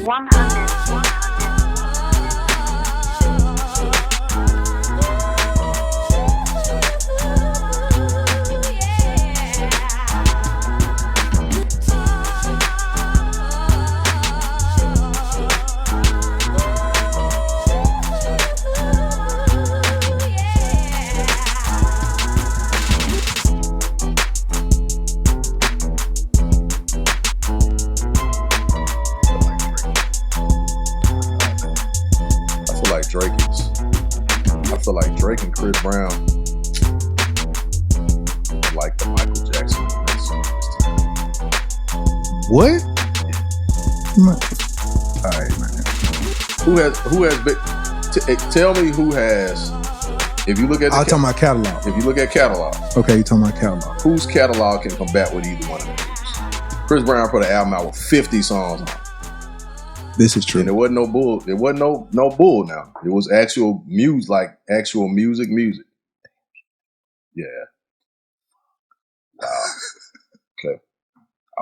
100. I feel like Drake and Chris Brown are like the Michael Jackson of this time. What? All right, man. Who has been? Tell me who has. If you look at, I'm talking about catalog. If you look at catalog, okay, you talking about catalog. Whose catalog can combat with either one of them? Chris Brown put an album out with 50 songs on it. This is true. And there wasn't no bull. There wasn't no bull now. It was actual music, like actual music. Yeah. Wow. Okay.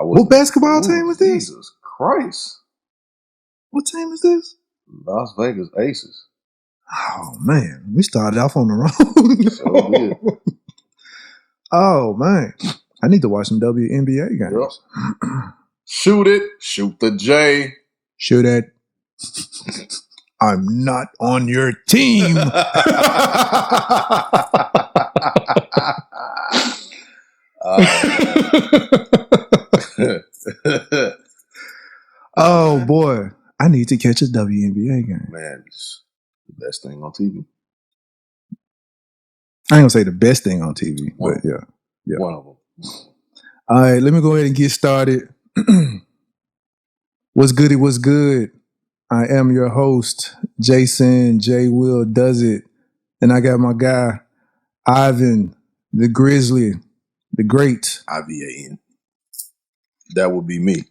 What basketball team was this? Jesus Christ. What team is this? Las Vegas Aces. Oh, man. We started off on the wrong. So did. Oh, man. I need to watch some WNBA games. Yep. Shoot it. Shoot the J. Shoot it. I'm not on your team. Oh, boy. I need to catch a WNBA game. Man, it's the best thing on TV. I ain't gonna say the best thing on TV, but yeah. One of them. All right, let me go ahead and get started. What's good? It was good. I am your host, Jason JWilldoes, and I got my guy, Ivan, the Grizzly, the Great. IVAN. That would be me.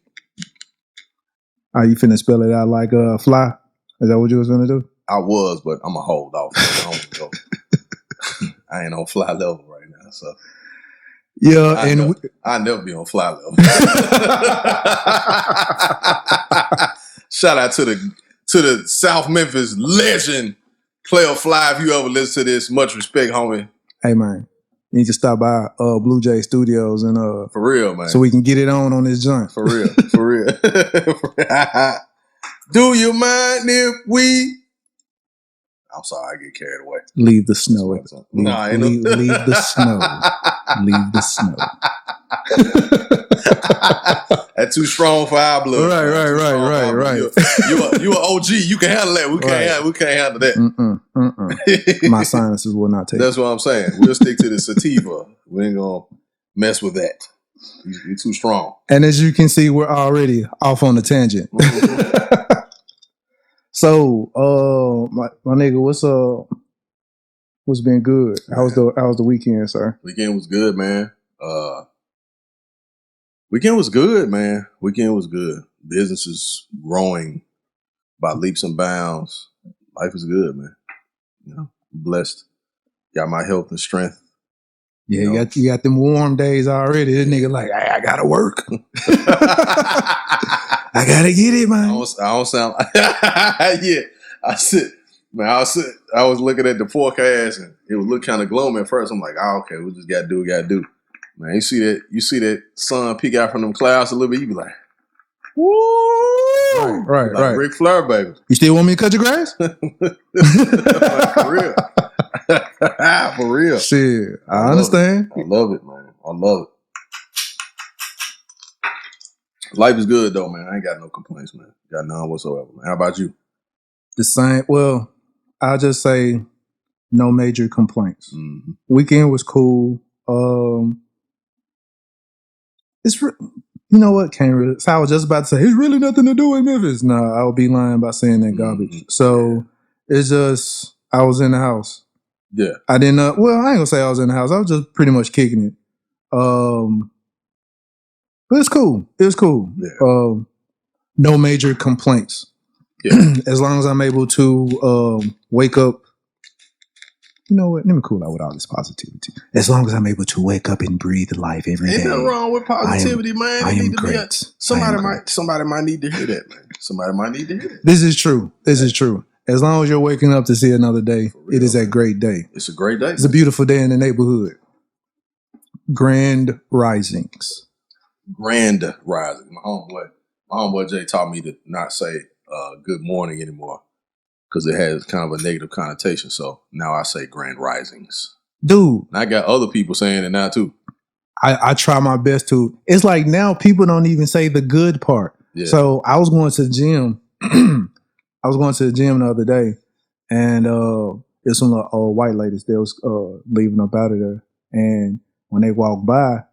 Are you finna spell it out like fly? Is that what you was gonna do? I was, but I'm gonna hold off. I ain't on fly level right now, so. Yeah, I'll never be on fly level. Shout out to the South Memphis legend, Player Fly. If you ever listen to this, much respect, homie. Hey man, you need to stop by Blue Jay Studios and for real, man, so we can get it on this joint. For real. Do you mind if we? I'm sorry, I get carried away. Leave the snow. Leave the snow. Leave the snow. That's too strong for our blood. Right. You an OG. You can handle that. We can't handle that. My sinuses will not take. That's what I'm saying. We'll stick to the sativa. We ain't gonna mess with that. You're too strong. And as you can see, we're already off on a tangent. So, my nigga, what's been good? How was the weekend, sir? Weekend was good, man. Weekend was good, man. Weekend was good. Business is growing by leaps and bounds. Life is good, man. You know, blessed. Got my health and strength. Yeah, you got them warm days already. This nigga like, I gotta work. I gotta get it, man. I don't sound like yeah. I was looking at the forecast and it would look kind of gloomy at first. I'm like, okay, we just gotta do what we gotta do. Man, you see that sun peek out from them clouds a little bit, you be like, woo! Right. Ric Flair, baby. You still want me to cut your grass? For real. For real. Shit, I understand. I love it, man. I love it. Life is good though, man. I ain't got no complaints, man. Got none whatsoever, man. How about you? The same. Well, I'll just say no major complaints. Mm-hmm. Weekend was cool. You know what? Can't really. So I was just about to say it's really nothing to do with Memphis. No, I would be lying by saying that garbage. Mm-hmm. So it's just I was in the house. Yeah. I didn't. Well, I ain't gonna say I was in the house. I was just pretty much kicking it. But it's cool. It was cool. Yeah. No major complaints. Yeah. As long as I'm able to wake up you know what? Let me cool out with all this positivity. As long as I'm able to wake up and breathe life every day. Ain't nothing wrong with positivity, man. I It am need to be great. somebody might need to hear that, man. Somebody might need to hear that. This is true. This is true. As long as you're waking up to see another day, For real, it is a man. great day. It's a great day. It's a beautiful day in the neighborhood. Grand risings. Grand rising. My homeboy Jay taught me to not say good morning anymore because it has kind of a negative connotation. So now I say grand risings. Dude. And I got other people saying it now too. I try my best to. It's like now people don't even say the good part. Yeah. So I was going to the gym. I was going to the gym the other day, and there's some white ladies. They was leaving up out of there, and when they walked by,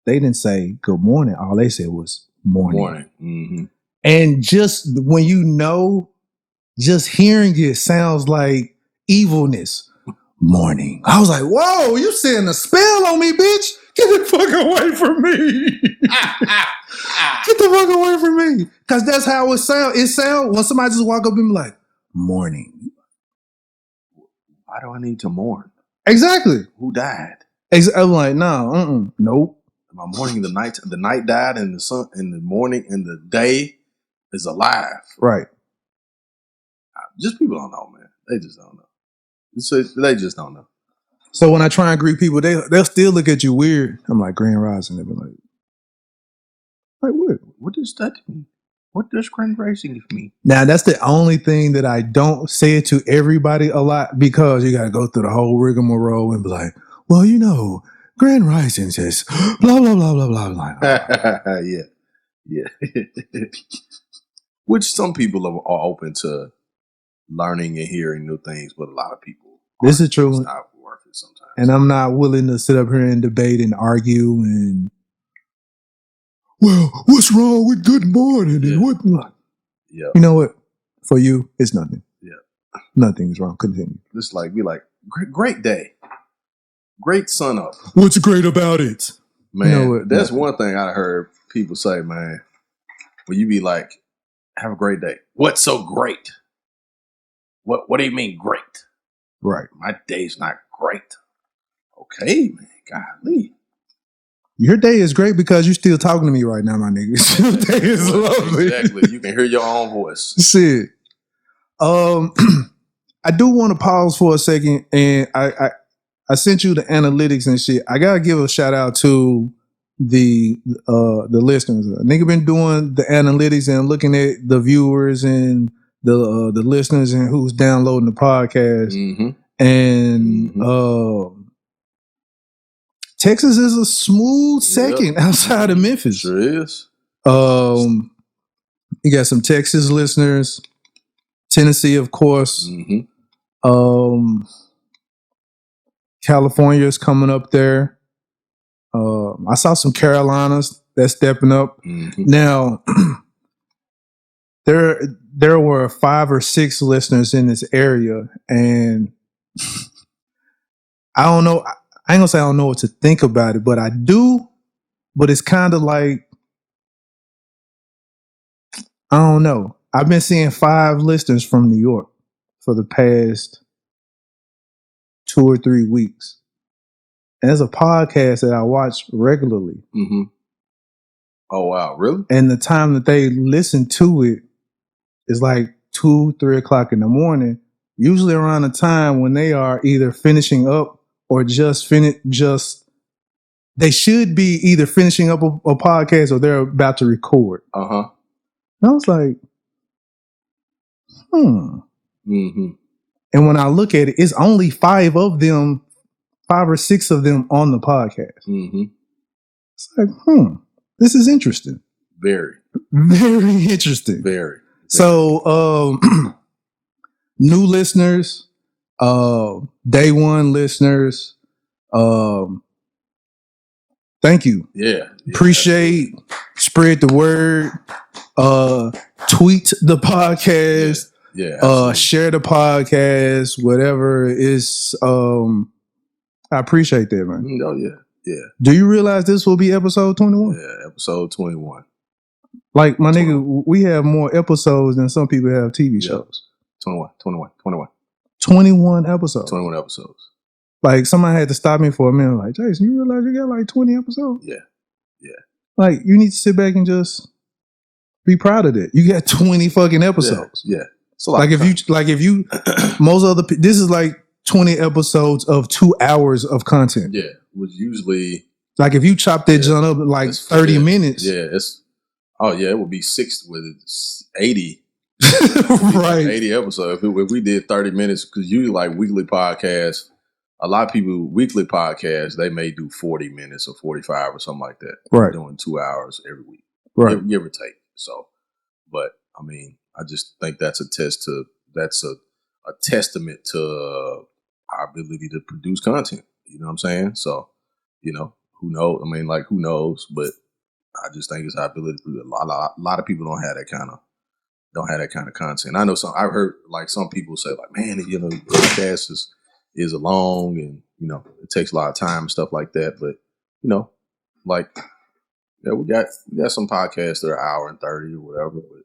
they didn't say good morning. All they said was morning. Morning. Mm-hmm. And just when you know, just hearing it sounds like evilness. Morning. I was like, whoa, you setting a spell on me, bitch. Get the fuck away from me. Get the fuck away from me. Because that's how it sounds. It sounds when somebody just walk up and be like, morning. Why do I need to mourn? Exactly. Who died? I'm like, no, nope. My morning, the night died, and the sun in the morning, and the day is alive. Right. Just people don't know, man. They just don't know. They just don't know. So when I try and greet people, they'll still look at you weird. I'm like, grand rising. They'll be like what? What does that mean? What does grand rising mean? Now, that's the only thing that I don't say it to everybody a lot, because you got to go through the whole rigmarole and be like, well, you know, grand rising says blah, blah, blah, blah, blah, blah. Yeah. Which some people are open to learning and hearing new things, but a lot of people this is true. It's not worth it sometimes. And I'm not willing to sit up here and debate and argue and, well, what's wrong with good morning? Yeah. And what? Yeah. You know what? For you, it's nothing. Yeah. Nothing is wrong. Continue. Just like, be like, great day. Great sun up. What's great about it? Man, you know what? That's one thing I heard people say, man. When you be like, have a great day. What's so great? What do you mean great? Right. My day's not great. Okay, man. Golly. Your day is great because you're still talking to me right now, my nigga. Your day is lovely. Exactly. You can hear your own voice. Shit. I do want to pause for a second, and I sent you the analytics and shit. I gotta give a shout out to the listeners. A nigga been doing the analytics and looking at the viewers and the listeners and who's downloading the podcast. Mm-hmm. And Texas is a smooth second outside of Memphis. Sure is. You got some Texas listeners, Tennessee, of course. Mm-hmm. California is coming up there. I saw some Carolinas that's stepping up. Mm-hmm. Now, there were 5 or 6 listeners in this area, and I don't know. I ain't gonna say I don't know what to think about it, but I do. But it's kind of like, I don't know. I've been seeing 5 listeners from New York for the past 2 or 3 weeks. And there's a podcast that I watch regularly. Mm-hmm. Oh, wow. Really? And the time that they listen to it is like 2, 3 o'clock in the morning, usually around the time when they are either finishing up or they should be either finishing up a podcast or they're about to record. Uh-huh. And I was like, Mm-hmm. And when I look at it, it's only 5 of them, 5 or 6 of them on the podcast. Mm-hmm. It's like, this is interesting. Very. Very interesting. Very. So, new listeners, day one listeners, thank you. Yeah. Appreciate, spread the word, tweet the podcast, share the podcast, whatever it is. I appreciate that, man. Oh, yeah. Yeah. Do you realize this will be episode 21? Yeah, episode 21. Like, my nigga, we have more episodes than some people have TV shows. 21. 21 episodes. 21 episodes. Like, somebody had to stop me for a minute. Like, Jason, you realize you got like 20 episodes? Yeah. Like, you need to sit back and just be proud of that. You got 20 fucking episodes. Yeah. It's a Like if you, most other, this is like 20 episodes of 2 hours of content. Yeah. Which usually. Like, if you chop that joint up in like 30 minutes. Yeah. It would be 80. Right. 80 episodes. If we did 30 minutes, because usually like weekly podcasts, a lot of people, weekly podcasts, they may do 40 minutes or 45 or something like that. Right. We're doing 2 hours every week. Right. Give or take. So, but I mean, I just think that's a testament to our ability to produce content. You know what I'm saying? So, who knows? I mean, like, who knows? But I just think it's our ability to produce. A lot of people don't have that kind of content. I know I've heard like some people say like, man, the podcast is long and it takes a lot of time and stuff like that. But like, yeah, we got some podcasts that are an hour and 30 or whatever. But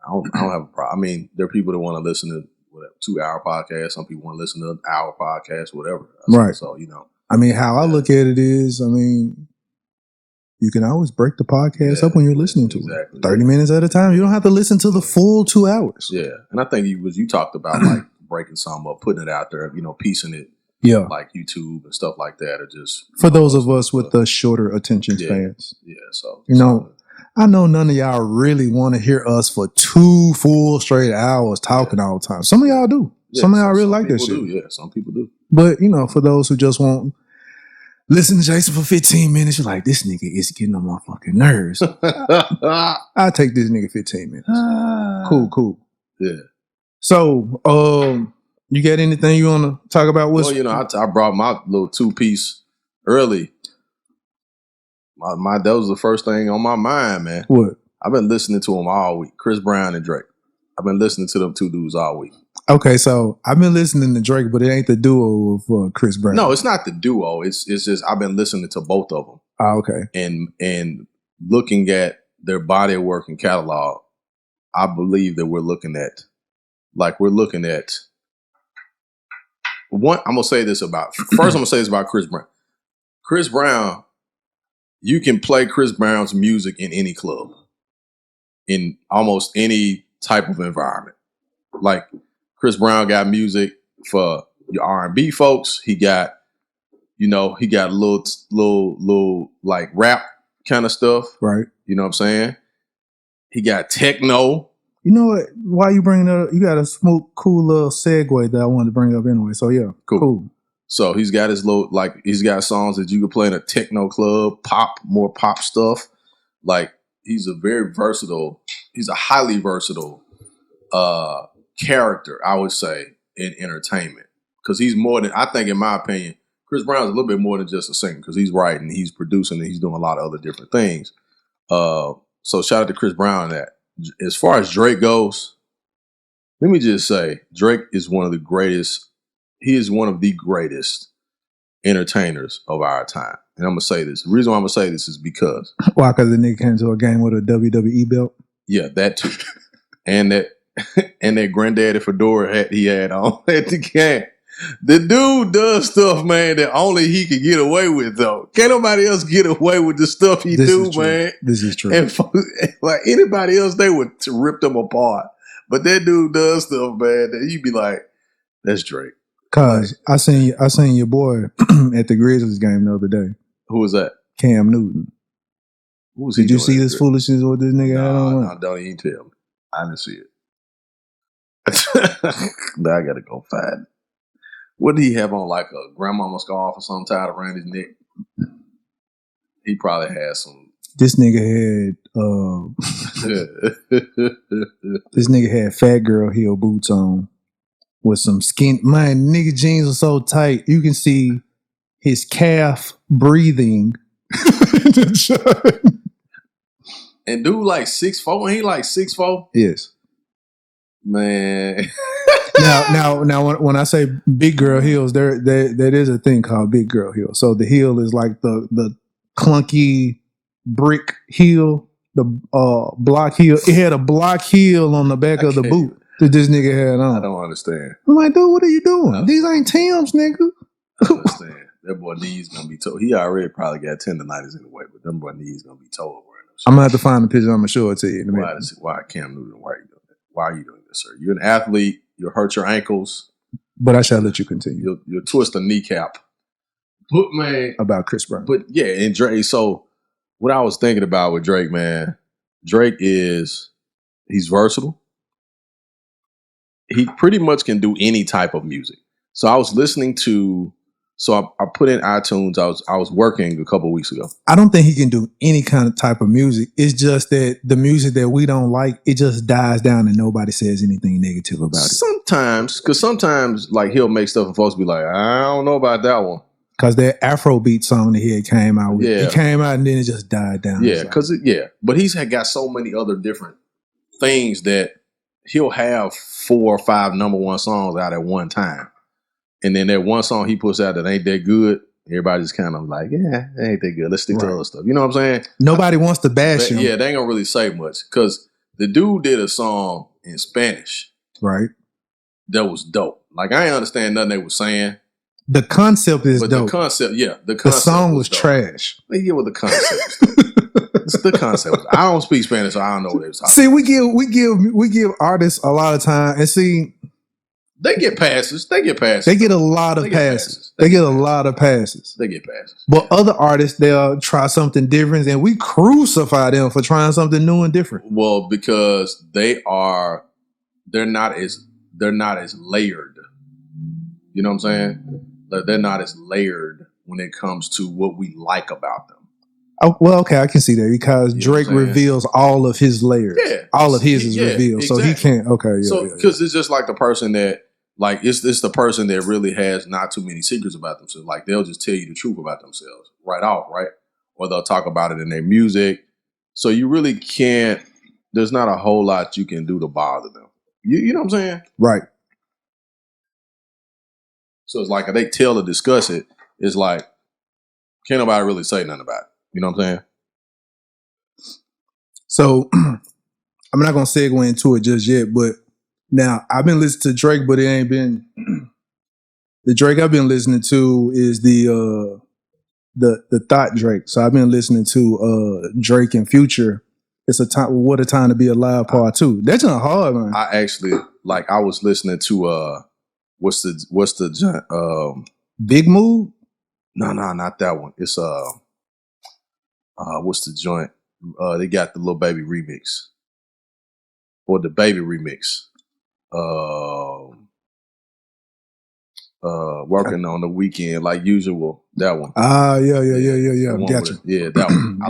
I don't have a problem. I mean, there are people that want to listen to 2-hour podcasts. Some people want to listen to an hour podcast, whatever. Right. So I mean, how I look at it is, I mean, you can always break the podcast up when you're listening to it. 30 minutes at a time. You don't have to listen to the full 2 hours. Yeah. And I think you talked about like breaking something up, putting it out there, piecing it. Yeah. Like YouTube and stuff like that, or just for those of us with the shorter attention spans. Yeah. So I know none of y'all really want to hear us for 2 full straight hours talking all the time. Some of y'all do. Yeah, some of y'all really like that shit. Yeah, some people do. But for those who just won't listen to Jason for 15 minutes, you're like, this nigga is getting on my fucking nerves. I'll take this nigga 15 minutes. Cool. Yeah. So, you got anything you want to talk about? I brought my little 2-piece early. That was the first thing on my mind, man. What? I've been listening to them all week. Chris Brown and Drake. I've been listening to them 2 dudes all week. Okay, so I've been listening to Drake, but it ain't the duo of Chris Brown. No, it's not the duo. It's just I've been listening to both of them. Okay. And looking at their body of work and catalog, I believe that we're looking at one. I'm gonna say this about Chris Brown. Chris Brown, you can play Chris Brown's music in any club, in almost any type of environment. Like, Chris Brown got music for your R&B folks. He got, a little like rap kind of stuff. Right. You know what I'm saying? He got techno. You know what? Why you bringing it up? You got a cool little segue that I wanted to bring up anyway. So yeah, cool. So he's got he's got songs that you could play in a techno club, more pop stuff. Like, he's a highly versatile character, I would say, in entertainment. Because he's more than, I think, in my opinion, Chris Brown's a little bit more than just a singer, because he's writing, he's producing, and he's doing a lot of other different things. So shout out to Chris Brown on that. As far as Drake goes, let me just say, Drake is one of the greatest. He is one of the greatest entertainers of our time. And I'm going to say this. The reason why I'm going to say this is because. Why? Because the nigga came to a game with a WWE belt? Yeah, that too. and that granddaddy fedora hat he had on at the game. The dude does stuff, man, that only he can get away with, though. Can't nobody else get away with the stuff he do, man. This is true. And like anybody else, they would rip them apart. But that dude does stuff, man, that you'd be like, that's Drake. Cause I seen your boy at the Grizzlies game the other day. Who was that? Cam Newton. What was he Did you see this foolishness with this nigga had on? No, don't even tell me. I didn't see it. Now I gotta go find it. What did he have on, like a grandmama scarf or something tied around his neck? He probably had some. This nigga had fat girl heel boots on with some skin. My nigga jeans are so tight you can see his calf breathing. And dude like 6'4", and he like 6'4". Yes, man. Now, when I say big girl heels, there is a thing called big girl heel. So the heel is like the clunky brick heel, the block heel. It had a block heel on the back of the boot. that this nigga had on. I don't understand. I'm like, dude, what are you doing? These ain't Tim's, nigga. I don't understand. That boy knees gonna be told. He already probably got tendonitis anyway, but them boy knees gonna be told. I'm gonna have to find the picture. I'm gonna show it to you in a minute. Why Cam Newton? Why are you doing that? Why are you doing this, sir? You're an athlete. You'll hurt your ankles. But I shall let you continue. You'll twist a kneecap. But man, about Chris Brown. But yeah, and Drake. So what I was thinking about with Drake, man, Drake he's versatile. He pretty much can do any type of music. So I was listening to. So I put in iTunes. I was working a couple of weeks ago. I don't think he can do any kind of type of music. It's just that the music that we don't like, it just dies down and nobody says anything negative about it. Sometimes, because sometimes like he'll make stuff and folks be like, I don't know about that one. Because that Afrobeat song that he came out with, it came out and then it just died down. Yeah, but he's got so many other different things that he'll have 4 or 5 number one songs out at one time. And then that one song he puts out that ain't that good, everybody's kind of like, yeah, that ain't that good. Let's stick to other stuff. You know what I'm saying? Nobody wants to bash him. Yeah, they ain't gonna really say much. Because the dude did a song in Spanish. Right. That was dope. Like, I ain't understand nothing they were saying. The concept is dope. The concept, the song was trash. Yeah, what the concept was the concept. I don't speak Spanish, so I don't know what they was talking See, we give artists a lot of time. And see, they get passes. They get passes. They get a lot of passes. They get a lot of passes. They get passes. But other artists, they'll try something different, and we crucify them for trying something new and different. Well, because they're not as layered. You know what I'm saying? They're not as layered when it comes to what we like about them. Oh, well, okay, I can see that because Drake reveals all of his layers. Yeah, all of his is revealed, so he can't. Okay, because it's just like the person that. Like, it's the person that really has not too many secrets about themselves. Like, they'll just tell you the truth about themselves right off, right? Or they'll talk about it in their music. So you really can't, there's not a whole lot you can do to bother them. You know what I'm saying? Right. So it's like, if they tell or discuss it, it's like, can't nobody really say nothing about it. You know what I'm saying? So, I'm not going to segue into it just yet, but now, I've been listening to Drake, but it ain't been the Drake I've been listening to is the Thought Drake. So I've been listening to Drake and Future. It's a time. What a time to be alive, part 2. That's not hard, man. I actually I was listening to what's the Big Mood? No, not that one. It's what's the joint? They got the Lil Baby remix or the Baby remix. Working on the weekend like usual. That one. Yeah. Gotcha. That one.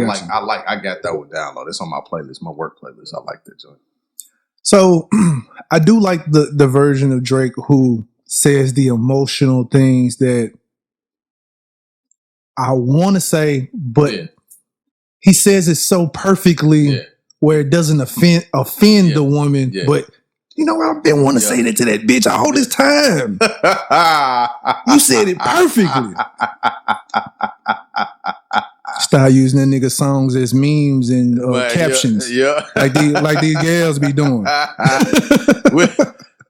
I got that one downloaded. It's on my playlist, my work playlist. I like that joint. So I do like the version of Drake who says the emotional things that I want to say, but he says it so perfectly where it doesn't offend the woman, but you know, I've been wanting to say that to that bitch all this time. You said it perfectly. Start using that nigga songs as memes and captions. Like these girls be doing.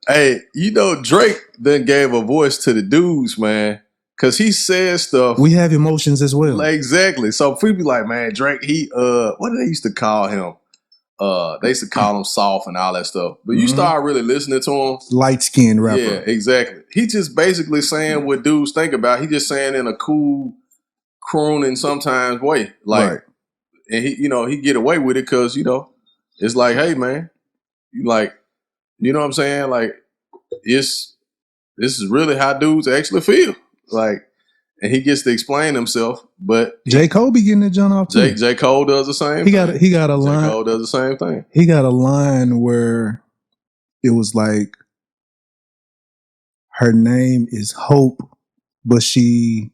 Hey, you know, Drake then gave a voice to the dudes, man. Cause he says stuff. We have emotions as well. Exactly. So if we be like, man, Drake, he what did they used to call him? They used to call him soft and all that stuff. But you start really listening to him. Light-skinned rapper. Yeah, exactly. He just basically saying what dudes think about. He just saying in a cool, crooning sometimes way. Like, and he get away with it because, it's like, hey, man, you like, you know what I'm saying? Like, this is really how dudes actually feel. Like, and he gets to explain himself, but J. Cole be getting that joint off too. J. Cole does the same thing. He got a line. J. Cole does the same thing. He got a line where it was like, her name is Hope, but she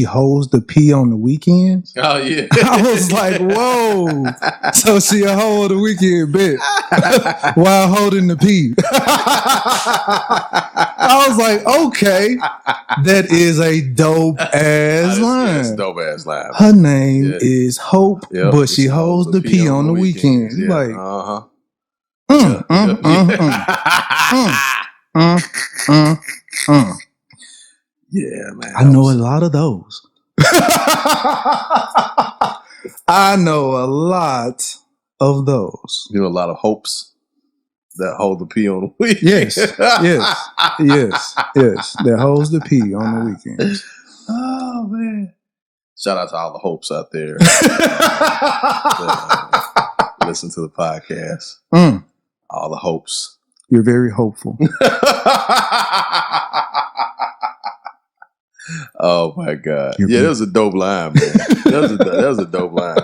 holds the P on the weekends. Oh yeah. I was like, whoa. So she a hoe of the weekend bitch while holding the P. I was like, okay, that is a dope ass line. That's a dope ass line. Her name is Hope, but she holds the P on the weekends. Yeah. Like, Mm, mm, mm, mm, mm, mm. Yeah, man. I know a lot of those. I know a lot of those. You know, a lot of hopes that hold the P on the weekend. Yes, yes, yes, yes. That holds the P on the weekends. Oh man! Shout out to all the hopes out there. Listen to the podcast. All the hopes. You're very hopeful. Oh my God! Yeah, that was a dope line, man. That was a dope line.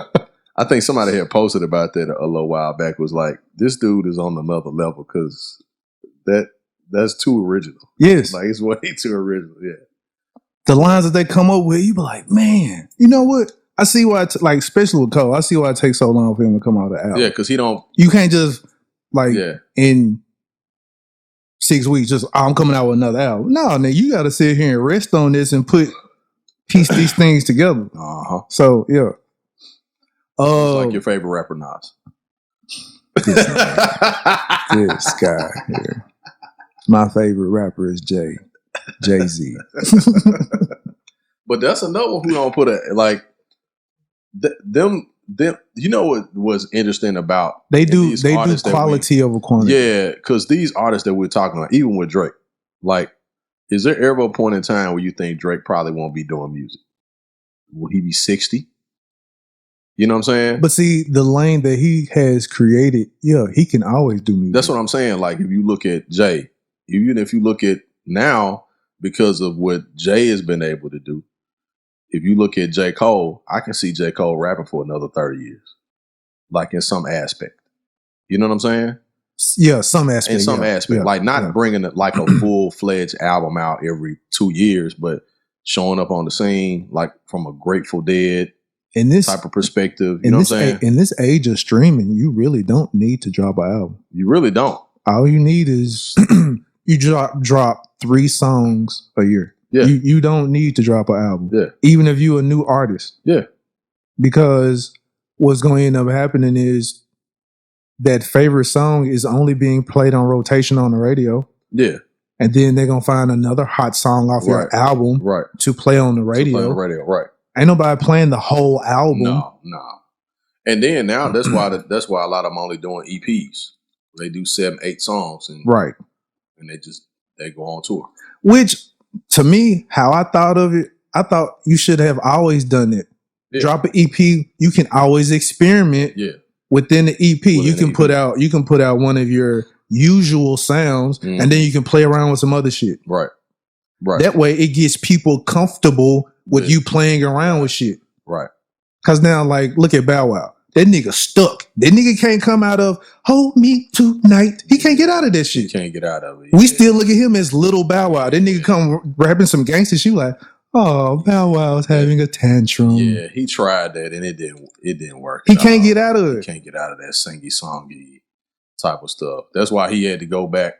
I think somebody had posted about that a little while back. Was like, this dude is on another level because that's too original. Yes, Like it's way too original. Yeah, the lines that they come up with, you be like, man, you know what? I see why, like, especially with Cole, I see why it takes so long for him to come out of the album. yeah, because he don't. You can't just like Yeah. in 6 weeks just I'm coming out with another album. No, nigga, you got to sit here and rest on this and piece these things together. So yeah. It's like your favorite rapper, Nas. This guy here. My favorite rapper is Jay-Z. But that's another one who don't put a like them. You know what was interesting about they do quality over quantity. Yeah, because these artists that we're talking about, even with Drake, like, is there ever a point in time where you think Drake probably won't be doing music? Will he be 60? You know what I'm saying? But see, the lane that he has created, yeah, he can always do music. That's what I'm saying. Like, if you look at Jay, even if you look at now, because of what Jay has been able to do, if you look at J. Cole, I can see J. Cole rapping for another 30 years. Like, in some aspect. You know what I'm saying? Yeah, some aspect. In some aspect. Yeah, like, not bringing it like a full-fledged album out every 2 years, but showing up on the scene, like, from a Grateful Dead in this type of perspective. You know what I'm saying? In this age of streaming, you really don't need to drop an album. You really don't. All you need is you drop 3 songs a year. Yeah. You don't need to drop an album. Yeah. Even if you're a new artist. Yeah. Because what's going to end up happening is that favorite song is only being played on rotation on the radio. Yeah. And then they're going to find another hot song off your album to play on the radio. Right. Ain't nobody playing the whole album. No. And then now that's why a lot of them only doing EPs. They do 7-8 songs and and they go on tour. Which, to me, how I thought of it, I thought you should have always done it. Yeah. Drop an EP, you can always experiment within the EP. You can put out one of your usual sounds and then you can play around with some other shit. Right. That way it gets people comfortable with you playing around with shit. Right. Cause now, like, look at Bow Wow. That nigga stuck. That nigga can't come out of Hold Me Tonight. He can't get out of that shit. He can't get out of it. We still look at him as little Bow Wow. That nigga come rapping some gangster shit like, oh, Bow Wow's having a tantrum. Yeah, he tried that and it didn't work. He can't get out of it. He can't get out of that singy songy type of stuff. That's why he had to go back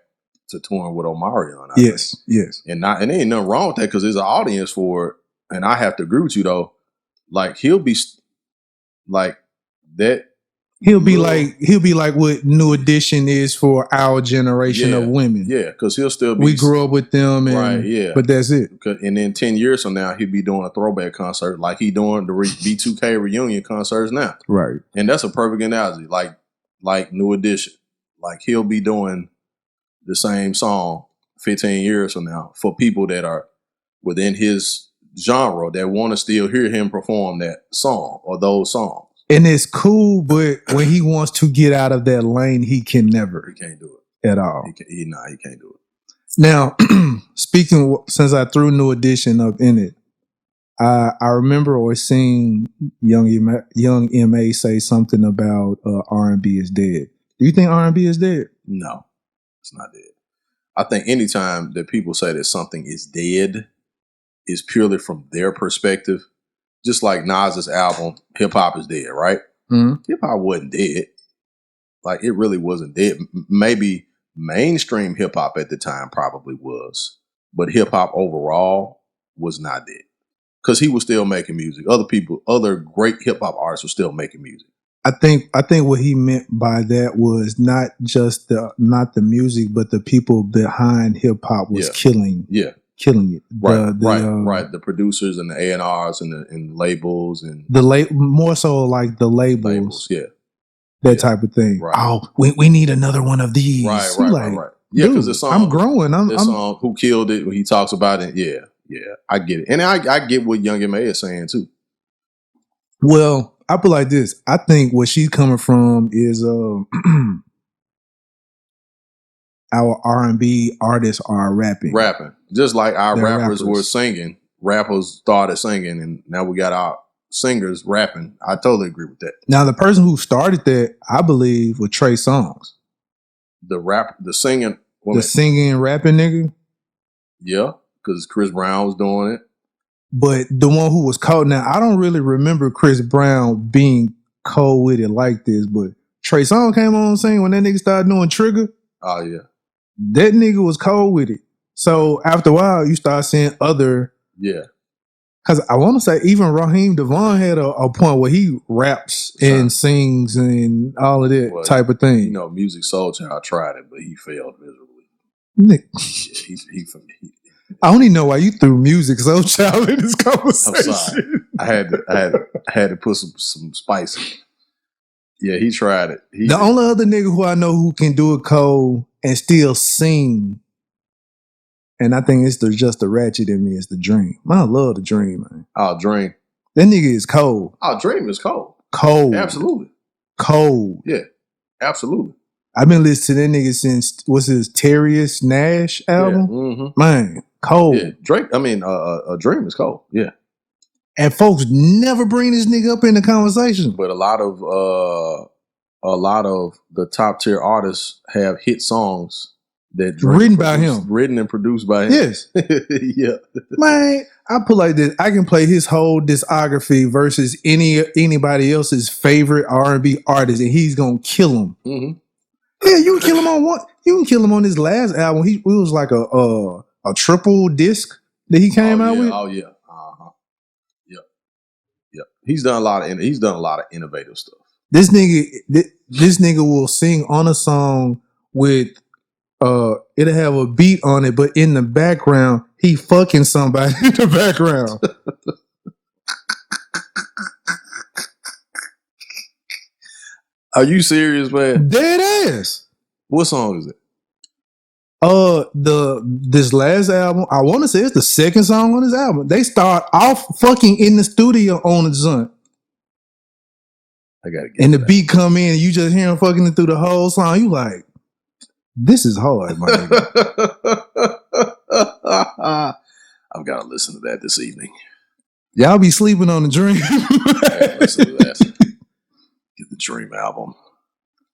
to touring with Omarion. Yes. And there ain't nothing wrong with that because there's an audience for it. And I have to agree with you though. Like he'll be like that. He'll be like what New Edition is for our generation of women. Yeah, because he'll still be. We grew up with them, and, right? Yeah, but that's it. And then 10 years from now, he'll be doing a throwback concert like he doing the B2K reunion concerts now. Right, and that's a perfect analogy. Like New Edition, like he'll be doing the same song 15 years from now for people that are within his genre that want to still hear him perform that song or those songs. And it's cool, but when he wants to get out of that lane, he can never. He can't do it at all. He can't do it. Now, speaking, since I threw New Edition up in it, I remember or seeing young M.A. say something about R&B is dead. Do you think R&B is dead? No, it's not dead. I think anytime that people say that something is dead is purely from their perspective. Just like Nas's album, Hip Hop is Dead, right? Mm-hmm. Hip Hop wasn't dead. Like, it really wasn't dead. Maybe mainstream hip hop at the time probably was. But hip hop overall was not dead. Because he was still making music. Other great hip hop artists were still making music. I think what he meant by that was not just not the music, but the people behind hip hop was killing it. Right. The producers and the A&Rs and the labels and more so like the labels. That type of thing. Right. Oh, we need another one of these. Right. Yeah, because the song, I'm growing. The song "Who Killed It" when he talks about it. Yeah, I get it, and I get what Young M.A. is saying too. Well, I put it like this. I think what she's coming from is our R&B artists are rapping, just like our rappers were singing. Rappers started singing, and now we got our singers rapping. I totally agree with that. Now, the person who started that, I believe, was Trey Songz. The singing woman. The singing and rapping nigga? Yeah, because Chris Brown was doing it. But the one who was cold, now I don't really remember Chris Brown being cold with it like this, but Trey Songz came on singing when that nigga started doing Trigger. Oh, yeah. That nigga was cold with it. So after a while, you start seeing other... Yeah. Because I want to say even Raheem Devon had a point where he raps and sings and all of that type of thing. You know, Music Soul Child tried it, but he failed miserably. I don't even know why you threw Music Soul Child in this conversation. I'm sorry. I had to put some spice in it. Yeah, he tried it. The only other nigga who I know who can do it cold and still sing, and I think it's just the ratchet in me, is the Dream. I love the Dream, man. Oh, Dream. That nigga is cold. Oh, Dream is cold. Cold. Absolutely. Cold. Yeah, absolutely. I've been listening to that nigga since, what's his Terrius Nash album? Yeah, mm-hmm. Man, cold. Yeah, a Dream is cold. Yeah. And folks never bring this nigga up in the conversation. But a lot of the top tier artists have hit songs that written and produced by him. Yes. Yeah. Man, I put like this. I can play his whole discography versus anybody else's favorite R&B artist, and he's gonna kill him. Mm-hmm. Yeah, you can kill him on what? You can kill him on his last album. It was like a triple disc that he came out with. Oh yeah. Yeah. He's done a lot of innovative stuff. This nigga will sing on a song with it'll have a beat on it, but in the background, he fucking somebody in the background. Are you serious, man? Dead ass. What song is it? This last album, I want to say it's the second song on this album. They start off fucking in the studio on the joint. I gotta get and the beat come in, and you just hear him fucking through the whole song. You like, this is hard, my nigga. I've got to listen to that this evening. Y'all be sleeping on the Dream. Listen to that. Get the Dream album.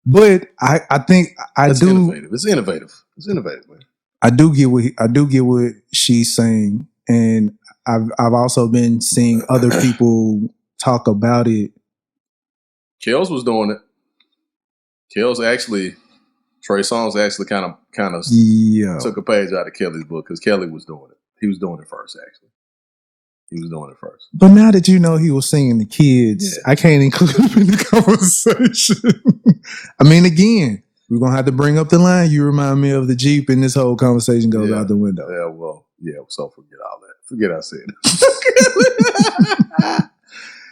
But I think It's innovative. It's innovative, man. I do get what she's saying, and I've also been seeing other people talk about it. Kels was doing it. Trey Songz actually kind of took a page out of Kelly's book because Kelly was doing it. He was doing it first, actually. But now that you know he was singing the kids, I can't include him in the conversation. I mean, again, we're going to have to bring up the line. You remind me of the Jeep, and this whole conversation goes out the window. Yeah, well, so forget all that. Forget I said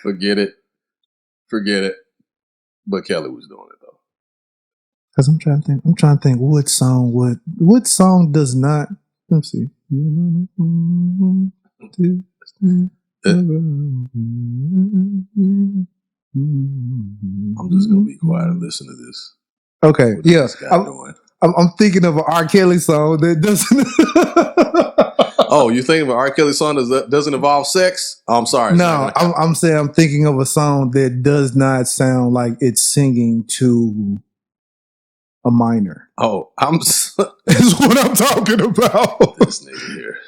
it. Forget it. But Kelly was doing it, though. Because I'm trying to think what song does not, let's see. I'm just gonna be quiet and listen to this. Okay, I'm thinking of an R. Kelly song that doesn't. Oh, you thinking of an R. Kelly song that doesn't involve sex? Oh, I'm sorry. No, I'm saying I'm thinking of a song that does not sound like it's singing to a minor. Oh, that's what I'm talking about. This nigga here.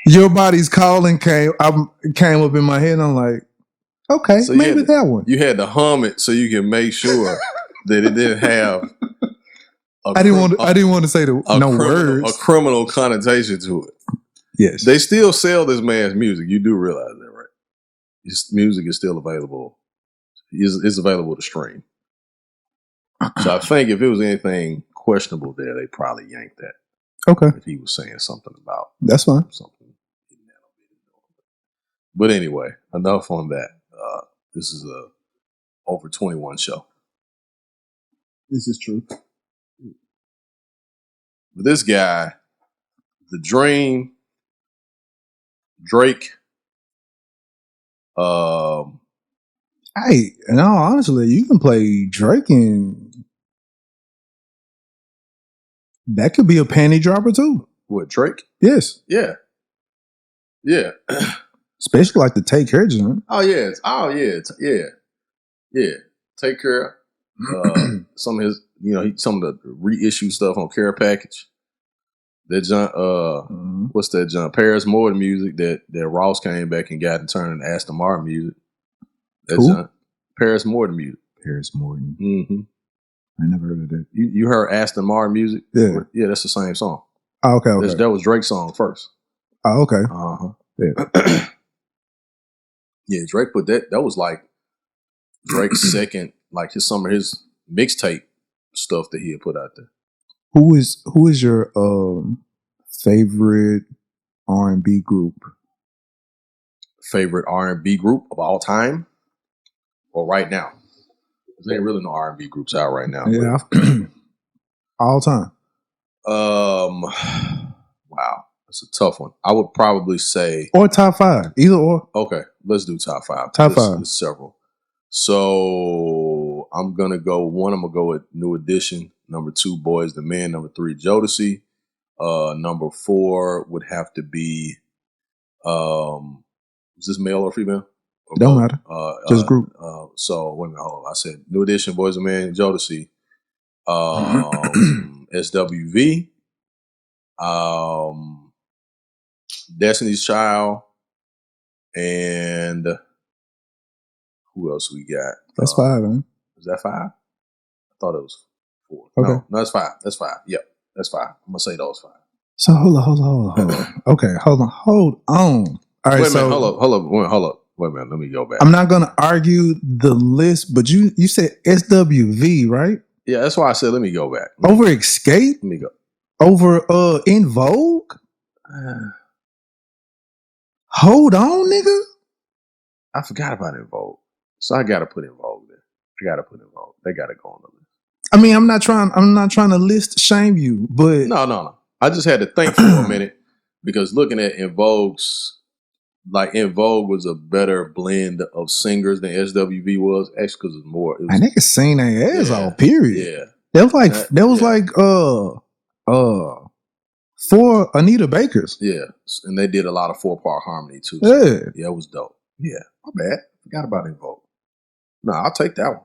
Your Body's Calling came up in my head, and I'm like, okay, so maybe that one. You had to hum it so you can make sure that it didn't have. I didn't want to say words. A criminal connotation to it. Yes, they still sell this man's music. You do realize that, right? His music is still available It's available to stream. So I think if it was anything questionable there, they probably yanked that. Okay, If he was saying something about that's fine. something. But anyway, enough on that. This is a over 21 show. This is true. But this guy, The Dream, Drake, Hey, and honestly, you can play Drake and that could be a panty dropper too. what, Drake? Yes, Yeah. Yeah. especially like the Take Care joint. Oh yeah. Yeah. Take Care. Some of his, some of the reissue stuff on Care Package. That John, what's that John? Paris Morton music that Ross came back and got and turned into Aston Martin music. That Who? John, Paris Morton music. Paris Morton. Mm-hmm. I never heard of that. You heard Aston Martin music? Yeah. Yeah, that's the same song. Oh, okay. That was Drake's song first. Oh, okay. Uh-huh. Yeah. Yeah, Drake put that was like Drake's second, like some of his mixtape stuff that he had put out there. Who is your favorite R&B group? Favorite R&B group of all time? Or right now? There ain't really no R&B groups out right now. Yeah. All time. Wow. That's a tough one. I would probably say, Or top 5. Either or. okay, let's do top 5. Top 5. There's several. So I'm gonna go with New Edition. Number 2, Boyz II Men. Number 3, Jodeci. Number 4 would have to be is this male or female? Or Don't both? matter. Just group. So wait a minute, hold on. I said New Edition, Boyz II Men, Jodeci, SWV, Destiny's Child, and who else we got? That's 5, man. Is that 5? I thought it was 4. Okay. No, that's 5. That's 5. Yep, that's 5. I'm gonna say those 5. So hold on. Okay, hold on. All right, Wait a minute, hold up. Wait a minute, let me go back. I'm not gonna argue the list, but you said SWV, right? Yeah, that's why I said let me go back. Over Escape? Let me go. Over In Vogue? Hold on, nigga. I forgot about In Vogue. So I gotta put In Vogue there. I gotta put In Vogue. They gotta go on the list. I mean, I'm not trying to list shame you, but No. I just had to think for a minute because looking at In Vogue's, like In Vogue was a better blend of singers than SWV was. Actually, because it's more. It was, and they could sing their ass off. Period. Yeah. That was like 4 Anita Bakers. Yeah, and they did a lot of 4-part harmony too. Yeah. Yeah, it was dope. Yeah, my bad. Forgot about In Vogue. No, I'll take that one.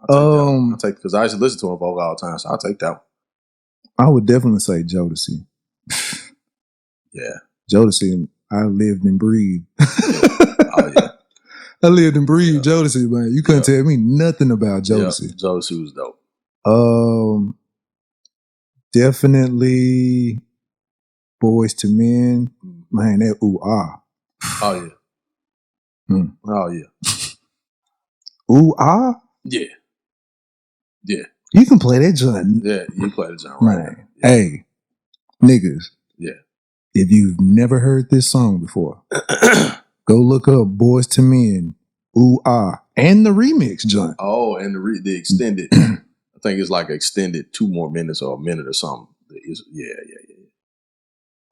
I'll take because I used to listen to In Vogue all the time, so I'll take that one. I would definitely say Jodeci. Yeah, Jodeci. I lived and breathed. Oh yeah, I lived and breathed Jodeci, man. You couldn't tell me nothing about Jodeci. Yeah, Jodeci was dope. Definitely Boyz II Men. Man, that ooh ah. Oh yeah. Oh yeah. Ooh ah. Yeah. Yeah. You can play that joint. Yeah, you play the joint right. Man. Yeah. Hey, niggas. Yeah. If you've never heard this song before, go look up Boyz II Men, Ooh Ah, and the remix joint. Oh, and the extended. I think it's like extended 2 more minutes or a minute or something. Yeah.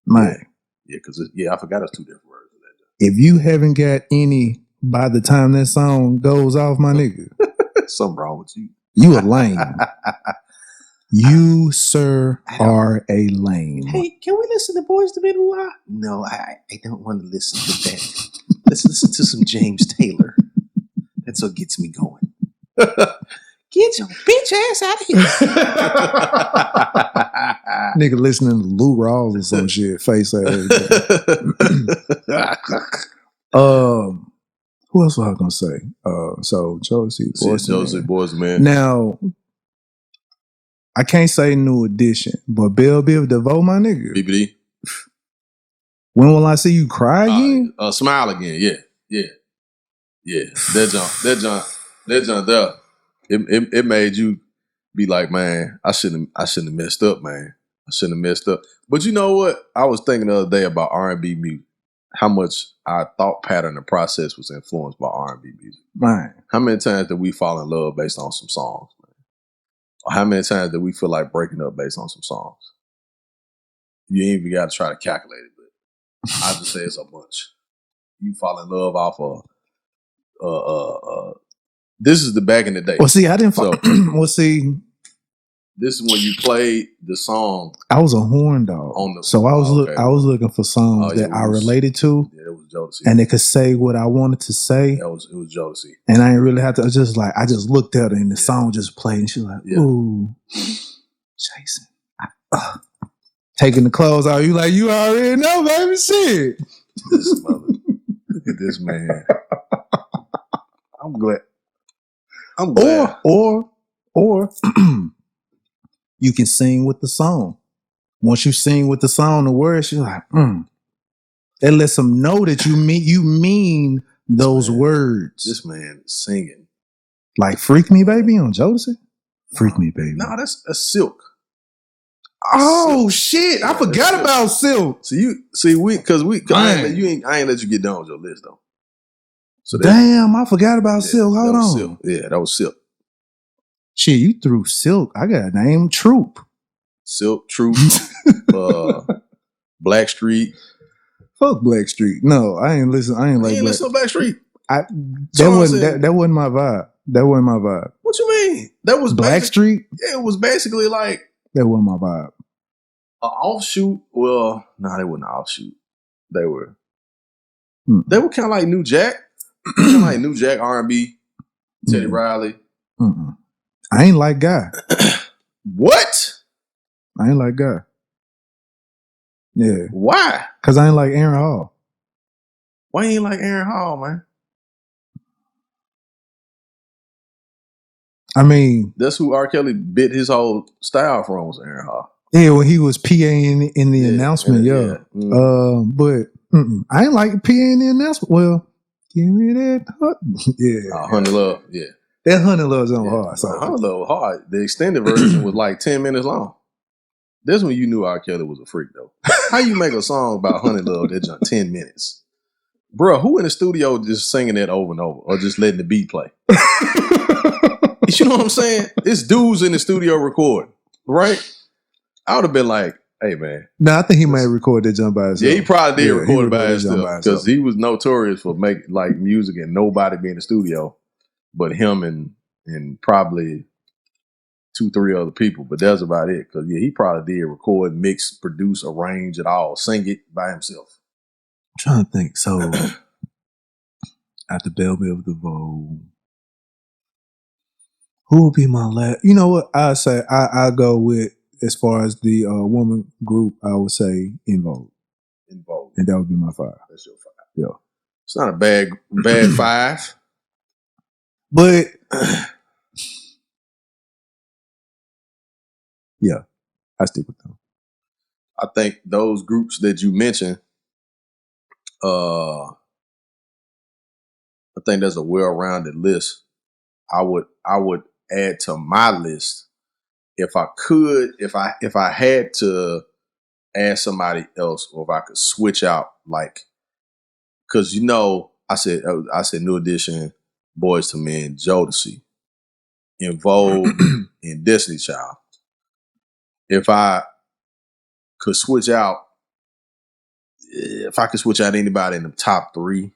Man. Yeah, because I forgot it's 2 different versions of that. If you haven't got any by the time that song goes off, my nigga, something wrong with you. You a lame. You, sir, are a lame. Hey, can we listen to Boyz II Men? No, I don't want to listen to that. Let's listen to some James Taylor. That's what gets me going. Get your bitch ass out of here. Nigga listening to Lou Rawls or some shit. Face ass. Who else was I gonna say? So Jodeci, Boyz II Men. Now, I can't say New Edition, but Bell Biv DeVoe, my nigga. BBD. When will I see you cry again? Smile again. Yeah. That John. That junk there, it made you be like, man, I shouldn't have messed up, man. I shouldn't have messed up. But you know what? I was thinking the other day about R&B music. How much our thought pattern and process was influenced by R&B music. Man. How many times did we fall in love based on some songs, man? Or how many times did we feel like breaking up based on some songs? You ain't even got to try to calculate it, but I just say it's a bunch. You fall in love off of this is the back in the day. Well, see, I didn't. So, well, see, this is when you played the song. I was a horn dog, so I was looking for songs that I related to. Yeah, it was Jodeci, and it could say what I wanted to say. It was Jodeci, and I didn't really have to. I just looked at her, and the song just played, and she was like, "Ooh, Jason." Taking the clothes out, you already know, baby. Shit. This mother. Look at this man. I'm glad. Or you can sing with the song. Once you sing with the song, the words, you're like, It lets them know that you mean those words. This man is singing. Like Freak Me Baby on Jodeci? Freak Me Baby. No, that's Silk. Oh shit! I forgot about Silk. So I ain't let you get done with your list though. So damn, I forgot about Silk. Hold on. Silk. Yeah, that was Silk. Shit, you threw Silk. I got a name, Troop. Silk, Troop, Blackstreet. Fuck Blackstreet. No, I ain't listen. I ain't like listen to Blackstreet. That wasn't my vibe. That wasn't my vibe. What you mean? That was Blackstreet? Yeah, it was basically like that wasn't my vibe. An offshoot. Well, no, they weren't an offshoot. They were kind of like New Jack. Kind of like New Jack R&B. Teddy Riley. I ain't like Guy. What? I ain't like Guy. Yeah. Why? Because I ain't like Aaron Hall. Why you ain't like Aaron Hall, man? I mean, that's who R. Kelly bit his whole style from, was Aaron Hall. Yeah, when he was PAing in the announcement, but I ain't like PA in the announcement. Well, give me that. Honey Love, yeah. That Honey Love's on hard. So Honey Love was hard. The extended version was like 10 minutes long. That's when you knew R. Kelly was a freak, though. How you make a song about Honey Love that's 10 minutes? Bro, who in the studio just singing that over and over or just letting the beat play? You know what I'm saying? It's dudes in the studio recording, right? I would have been like, hey, man. No, I think he might record that jump by himself. Yeah, he probably did record it by himself because he was notorious for making like music and nobody be in the studio but him and probably 2-3 other people. But that's about it. Because he probably did record, mix, produce, arrange it all, sing it by himself. I'm trying to think. So after Belleville of the Vogue, who would be my last? You know what? I say I go with, as far as the woman group, I would say In Vogue. In Vogue. And that would be my 5. That's your 5. Yeah. It's not a bad 5. But yeah, I stick with them. I think those groups that you mentioned, I think that's a well-rounded list. I would add to my list if I could, if I had to add somebody else, or if I could switch out, like, because I said New Edition, Boyz II Men, Jodeci, In Vogue, and Destiny Child. If I could switch out, anybody in the top 3,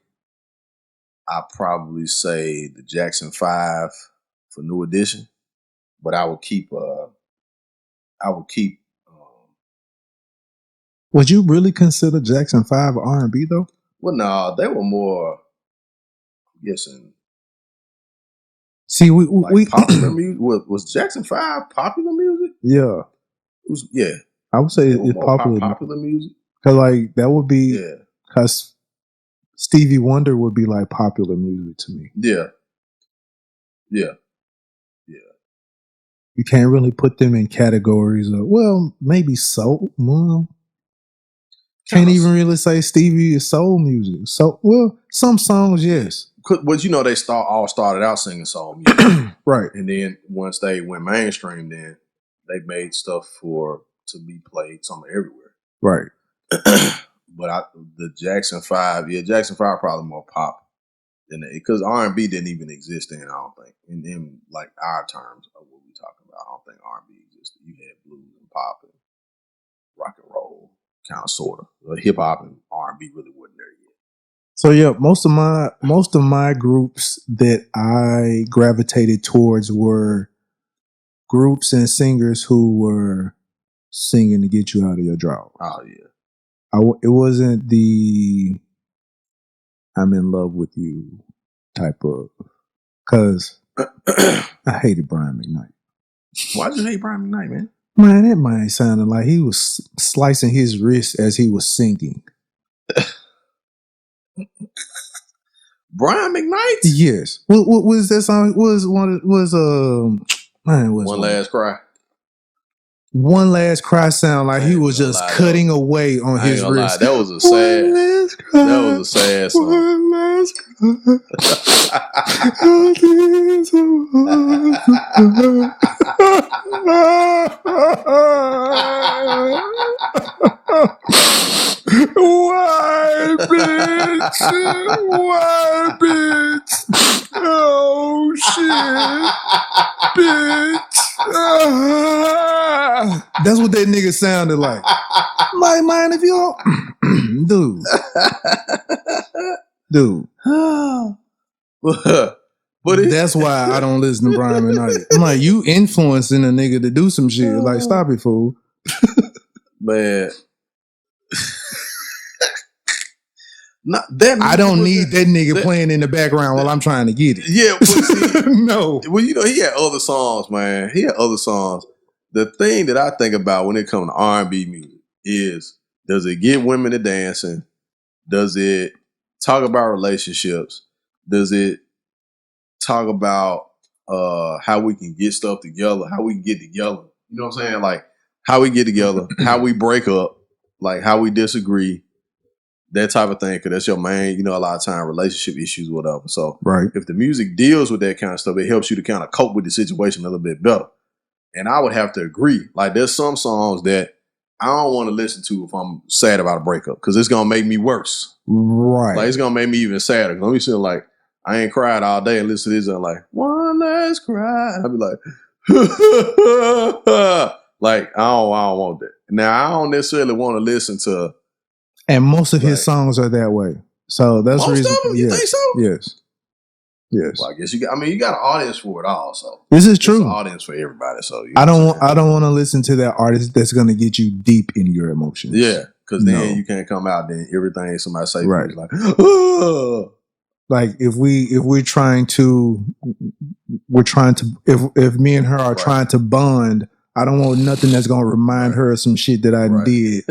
I'd probably say the Jackson 5 for New Edition, but I would keep. Would you really consider Jackson 5 R&B though? Well, no, they were more, I'm guessing. See, we popular music. Was Jackson 5 popular music? Yeah, it was. Yeah, I would say it's popular music. Because like that would be because Stevie Wonder would be like popular music to me. Yeah. You can't really put them in categories of, well, maybe soul. Well, Can't even really say Stevie is soul music. So, well, some songs, yes. But you know, they all started out singing soul music. Right. And then once they went mainstream, then they made stuff to be played somewhere everywhere. Right. But the Jackson 5, Jackson 5 probably more pop than it, because R&B didn't even exist then, I don't think. In like our terms of what we talking about, I don't think R&B existed. You had blues and pop and rock and roll, kind of sort of. Hip hop and R&B really wasn't there yet. So yeah, most of my groups that I gravitated towards were groups and singers who were singing to get you out of your drought. Oh yeah. It wasn't the I'm in love with you type of, because I hated Brian McKnight. Why'd you hate Brian McKnight, man? Man, that man sounded like he was slicing his wrist as he was singing. Brian McKnight? Yes. What was that song? Was One Last Cry. One Last Cry sound like he was just cutting away on his wrist. That was a sad song. One last Why, bitch? Why, bitch? Oh, shit. Bitch. That's what that nigga sounded like. My mind, if you don't. Dude. But that's why I don't listen to Brian McKnight. I'm like, you influencing a nigga to do some shit. Like, stop it, fool. Man. I don't need that nigga playing in the background while I'm trying to get it. Yeah, but see, no. Well, you know, he had other songs, man. He had other songs. The thing that I think about when it comes to R&B music is, does it get women to dancing? Does it talk about relationships? Does it talk about how we can get stuff together, how we can get together? You know what I'm saying? Like, how we get together, how we break up, like how we disagree, that type of thing, because that's your main, you know, a lot of time relationship issues, whatever. So right. If the music deals with that kind of stuff, it helps you to kind of cope with the situation a little bit better. And I would have to agree. Like, there's some songs that I don't want to listen to if I'm sad about a breakup, because it's going to make me worse. Right. Like, it's going to make me even sadder. Let me feel like I ain't cried all day and listen to this and I'm like, one last cry. I'll be like, like, I don't want that. Now, I don't necessarily want to listen to. And most of his songs are that way. So that's the reason. Most of them? You think so? Yes. Yes. Well, I guess you got an audience for it all. So this is true. There's an audience for everybody. So I don't want to listen to that artist that's going to get you deep in your emotions. Yeah, because then you can't come out. Then everything somebody say right. is like, oh. Like if we're trying to if me and her are trying to bond, I don't want nothing that's going to remind her of some shit that I did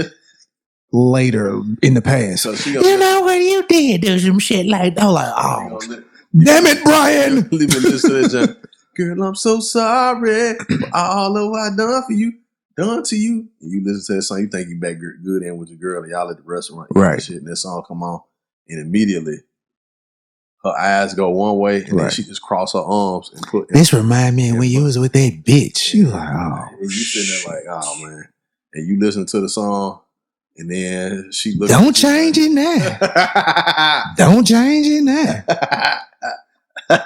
later in the past. So you know what you did? Do some shit like that. I'm like, oh. Damn it, Brian! Girl, I'm so sorry for all of what I done to you. And you listen to that song, you think you back good in with your girl, and y'all at the restaurant, right? Shit, and that song come on, and immediately her eyes go one way, and then she just cross her arms and put. This remind me when you was with that bitch. You like, oh, and you sitting there like, oh man, and you listen to the song. And then she looked. Don't change it now. Don't change it now. You're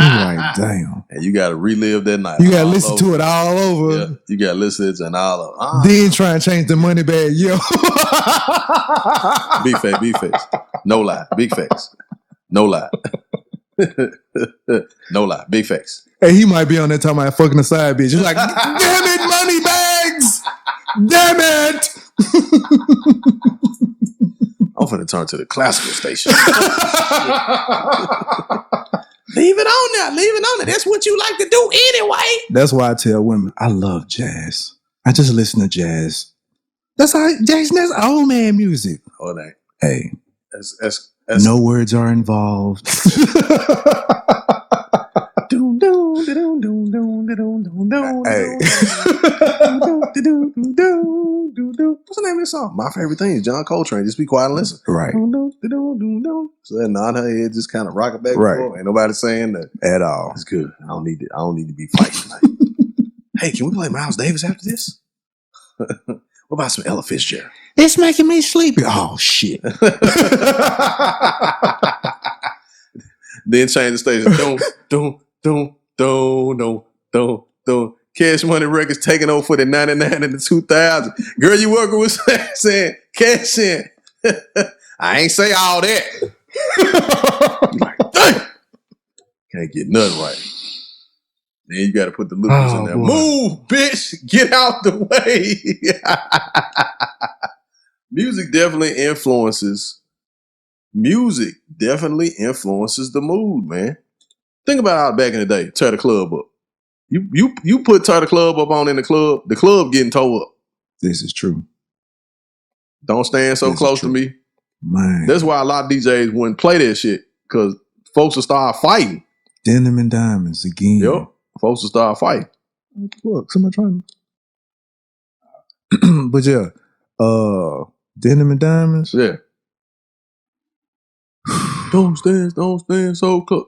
like, damn. And you got to relive that night. You got to listen to it all over. Yeah, you got to listen to it and all of it. Then try and change the money bag, yo. Big face. No lie. Big face. No lie. No lie. Big face. Hey, he might be on there talking about fucking a side bitch. He's like, damn it, money bags. Damn it! I'm finna turn to the classical station. Leave it on there. Leave it on there. That's what you like to do anyway. That's why I tell women, I love jazz. I just listen to jazz. That's old man music. Oh, that. Hey. That's no words are involved. Hey. name of this song? My favorite thing is John Coltrane. Just be quiet and listen. Right. So that nod her head just kind of rocking back and forth. Ain't nobody saying that at all. it's good. I don't need to be fighting tonight. Hey, can we play Miles Davis after this? What about some Ella Fitzgerald? It's making me sleepy. Oh shit. Then change the station. Don't. Cash Money Records taking over for the 99 and the 2000. Girl, you working with saying cash in. I ain't say all that. You like, dang. Can't get nothing right. Then you got to put the loopers in there. Boy. Move, bitch. Get out the way. Music definitely influences the mood, man. Think about how back in the day, tear the club up. You put tear the club up on in the club getting towed up. This is true. Don't stand so close to me. Man. That's why a lot of DJs wouldn't play that shit, because folks will start fighting. Denim and Diamonds again. Yep. Folks will start fighting. Look, somebody trying to. But yeah, Denim and Diamonds. Yeah. Don't stand so close.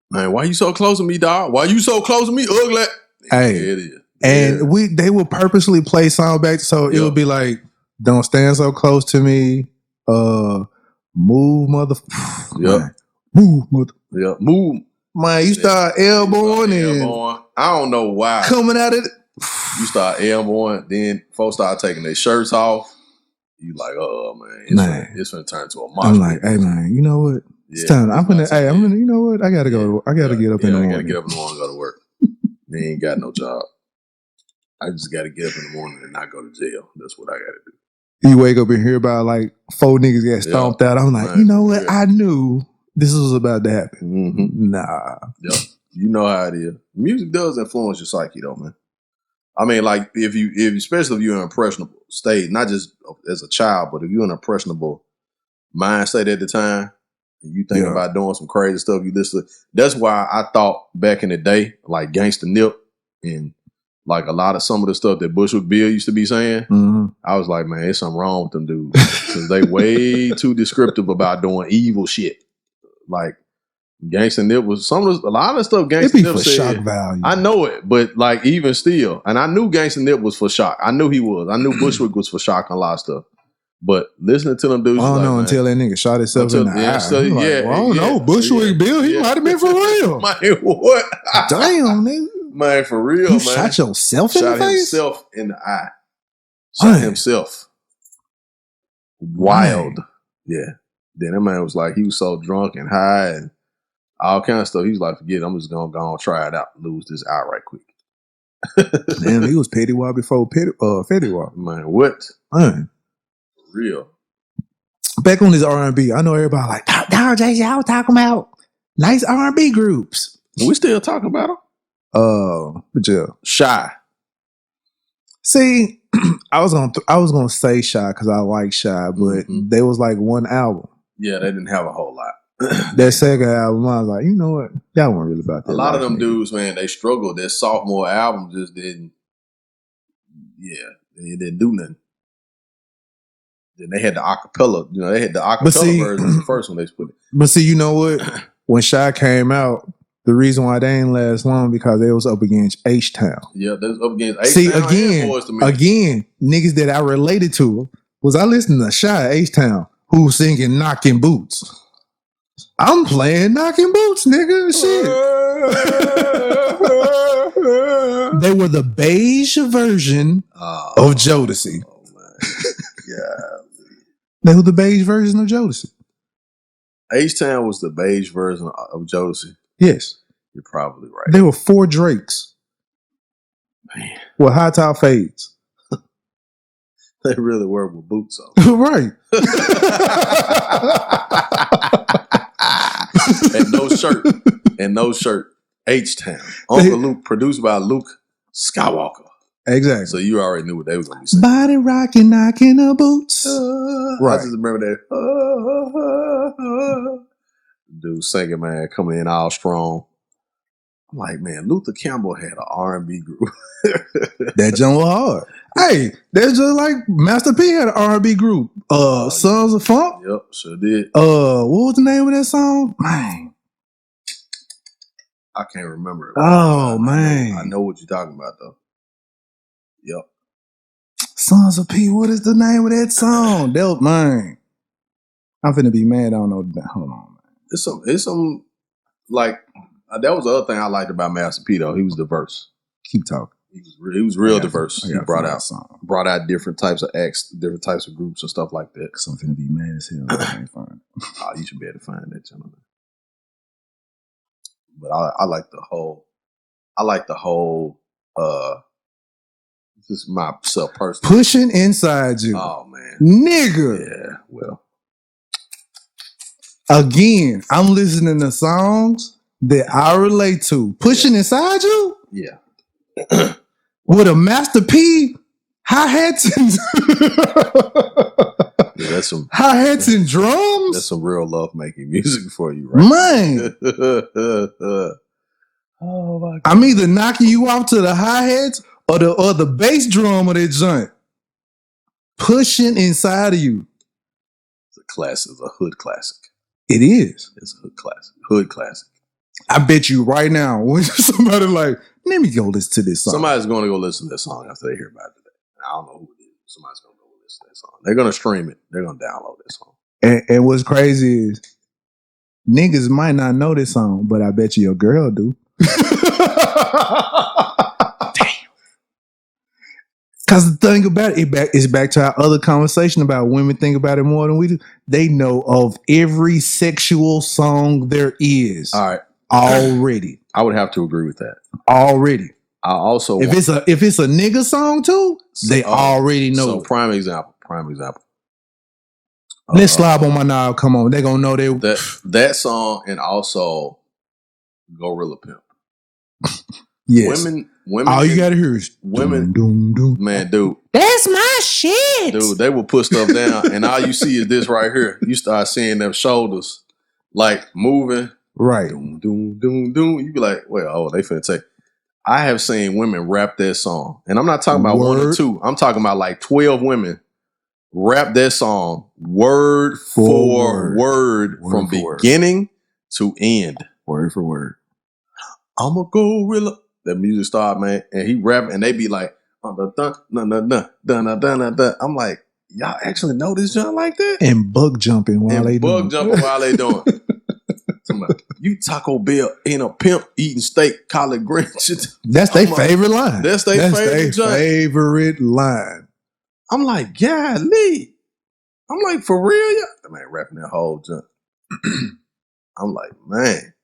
Man, why you so close to me, dog? Why you so close to me, ugly? Hey, yeah, it is. And they will purposely play song back, so it would be like, "Don't stand so close to me." Move, mother. Yep. Move, mother. Yeah, move. Man, you start elbowing and I don't know why. coming out of it. You start elbowing, then folks start taking their shirts off. You like, oh man, it's gonna turn to a monster. I'm like, hey man, you know what? It's time. I'm gonna. You know what? I gotta go. I gotta get up in the morning. I gotta get up in the morning and go to work. They ain't got no job. I just gotta get up in the morning and not go to jail. That's what I gotta do. You wake up and hear about like 4 niggas get stomped out. I'm like, you know what? I knew this was about to happen. Mm-hmm. Nah. Yep. You know how it is. Music does influence your psyche, though, man. I mean, like especially if you're in an impressionable state, not just as a child, but if you're in an impressionable mind state at the time, and you think about doing some crazy stuff, you listen to. That's why I thought back in the day, like Gangsta Nip and like a lot of some of the stuff that Bushwick Bill used to be saying, I was like, man, there's something wrong with them dudes. Because they way too descriptive about doing evil shit. Like Gangsta Nip was a lot of the stuff Gangsta Nip for said. shock value. I know it, but like even still, and I knew Gangsta Nip was for shock. I knew he was. I knew Bushwick was for shock and a lot of stuff. But listening to them dudes, I don't know until that nigga shot himself in the eye. So, like, well, I don't know. Bushwick Bill, he might have been for real. Man, what? Damn, nigga. Man, for real, you man. Shot yourself in the face? Shot himself in the eye. Shot himself. Wild. Man. Yeah. Then that man was like, he was so drunk and high and all kind of stuff. He was like, forget it. I'm just going to go and try it out and lose this eye right quick. Damn, he was Petty Wah before Fetty Wah. Man, what? Man. Real. Back on his R&B, I know everybody like, dog, JJ, I was talking about nice R&B groups. We still talking about them? But yeah. Shy. See, I was gonna say Shy because I like Shy, but they was like one album. Yeah, they didn't have a whole lot. That second album, I was like, you know what? That wasn't really about that. A lot of them dudes, man, they struggled. Their sophomore album just didn't. Yeah, they didn't do nothing. Then they had the acapella. You know, they had the acapella version of the first one they put it. But see, you know what? When Shy came out, the reason why they ain't last long because they was up against H-Town. Yeah, they was up against H-Town. See, again, niggas that I related to was I listening to Shy H-Town who was singing Knocking Boots. I'm playing Knocking Boots, nigga. Shit. They were the beige version of Jodeci. Oh, man. Yeah. They were the beige version of Jodeci. H-Town was the beige version of Jodeci. Yes. You're probably right. There were 4 Drakes. Man. With high top fades. They really were with boots on. Right. And no shirt. H-Town. Uncle Luke, produced by Luke Skywalker. Exactly. So you already knew what they was going to be saying. Body rocking, knocking the boots. Right. I just remember that. Dude singing, man, coming in all strong. I'm like, man, Luther Campbell had an R&B group. That jump was hard. Hey, that's just like Master P had an R&B group. Sons of Funk. Yep, sure did. What was the name of that song? Man. I can't remember it. Oh, man. I know what you're talking about though. Yep. Sons of P, what is the name of that song? That man. I'm finna be mad. I don't know. Hold on, man. It's some like that was the other thing I liked about Master P though. He was diverse. Keep talking. He was real diverse. He brought out different types of acts, different types of groups and stuff like that. Cause I'm finna be mad as hell. I can't find it. Oh, you should be able to find that, gentleman. But I like the whole this is myself personally. Pushing Inside You. Oh man. Nigga. Yeah, well. Again, I'm listening to songs that I relate to. Pushing Inside You? Yeah. With a Master P hi-hats and yeah, that's some hi-hats and drums. That's some real love making music for you, right? Man. Oh my God. I'm either knocking you off to the hi-hats or the bass drum of that joint. Pushing Inside of You. It's a classic, it's a hood classic. It is. It's a hood classic. Hood classic. I bet you right now, when somebody like, let me go listen to this song. Somebody's going to go listen to this song after they hear about it today. I don't know who it is. Somebody's going to go listen to that song. They're going to stream it. They're going to download this song. And what's crazy is niggas might not know this song, but I bet you your girl do. Damn. Because the thing about it, it's back to our other conversation about women think about it more than we do. They know of every sexual song there is. All right. Already. I would have to agree with that. Already. I also if it's a nigga song too, they already know. So prime example. Let's slob on my knob. Come on, they gonna know that song, and also Gorilla Pimp. Yes, women. All you gotta hear is women. Doom, doom. Man, dude, that's my shit, dude. They will put stuff down, and all you see is this right here. You start seeing them shoulders like moving. Right. Doom, doom, doom, doom. You be like, well, they finna take. I have seen women rap that song. And I'm not talking about one or two. I'm talking about like 12 women rap that song word for word from beginning to end. Word for word. I'm a gorilla. That music start, man. And he rap and they be like, I'm like, y'all actually know this jump like that? And bug jumping while they doing. You Taco Bell in a pimp eating steak, collard greens. That's their favorite line. That's their favorite line. I'm like, golly. I'm like, for real? Yeah. Man, rapping that whole junk. I'm like, man,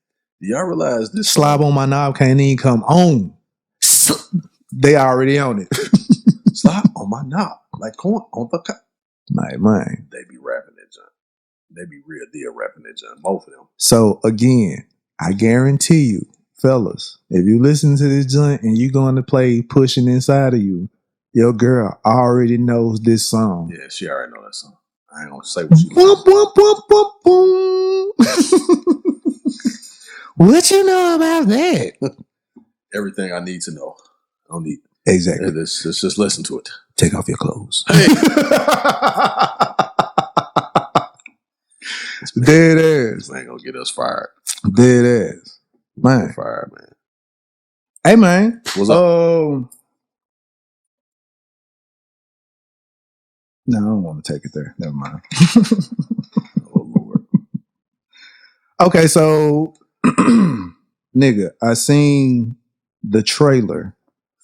do y'all realize this? Slob on my knob can't even come on. They already on it. Slob on my knob. Like corn on the cup. My man. They be rapping that junk. They be real deal rapping that junk. Both of them. So again, I guarantee you, fellas, if you listen to this joint and you going to play Pushing Inside of You, your girl already knows this song. Yeah, she already know that song. I ain't gonna say what she What you know about that? Everything I need to know. I don't need exactly. Let's just listen to it. Take off your clothes. Hey. Dead ass. This ain't gonna get us fired. Dead ass. Man. Fired, man. Hey man. What's up? No, I don't want to take it there. Never mind. Oh Lord. Okay, so nigga, I seen the trailer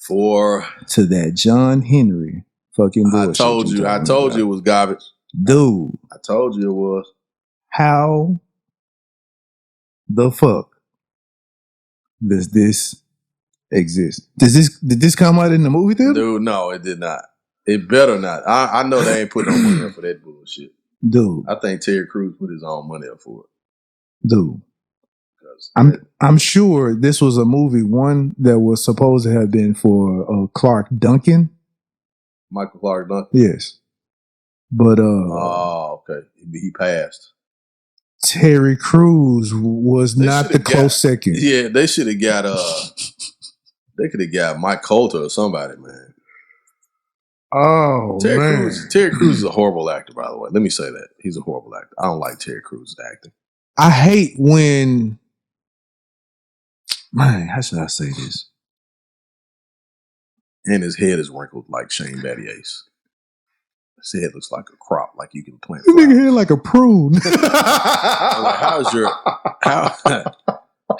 to that John Henry fucking bullshit. I told you it was garbage. Dude. I told you it was. How the fuck does this exist? Did this come out in the movie theater? Dude, no, it did not. It better not. I know they ain't putting no money up for that bullshit. Dude. I think Terry Crews put his own money up for it. Dude. I'm sure this was a movie, one that was supposed to have been for Clark Duncan. Michael Clark Duncan? Yes. But oh, okay. He passed. Terry Crews was not the close second. Yeah, they should have got they could have got Mike Coulter or somebody, man. Oh man, Terry Crews is a horrible actor, by the way. Let me say that. He's a horrible actor. I don't like Terry Crews' acting. I hate when, man, how should I say this? And his head is wrinkled like Shane Battier's. His head looks like a crop, like you can plant This flowers. nigga head like a prune. Like,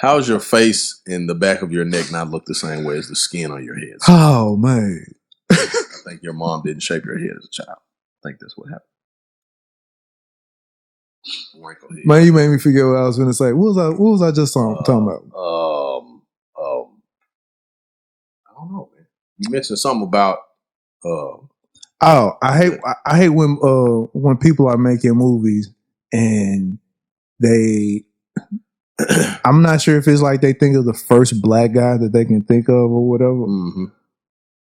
how's your face and the back of your neck not look the same way as the skin on your head? So Oh man. I think your mom didn't shape your head as a child. I think that's what happened. Wrinkled head. Man, you made me forget what I was going to say. What was I just talking about? I don't know, man. You mentioned something about Oh, I hate when people are making movies and they I'm not sure if it's like they think of the first black guy that they can think of or whatever. mm-hmm.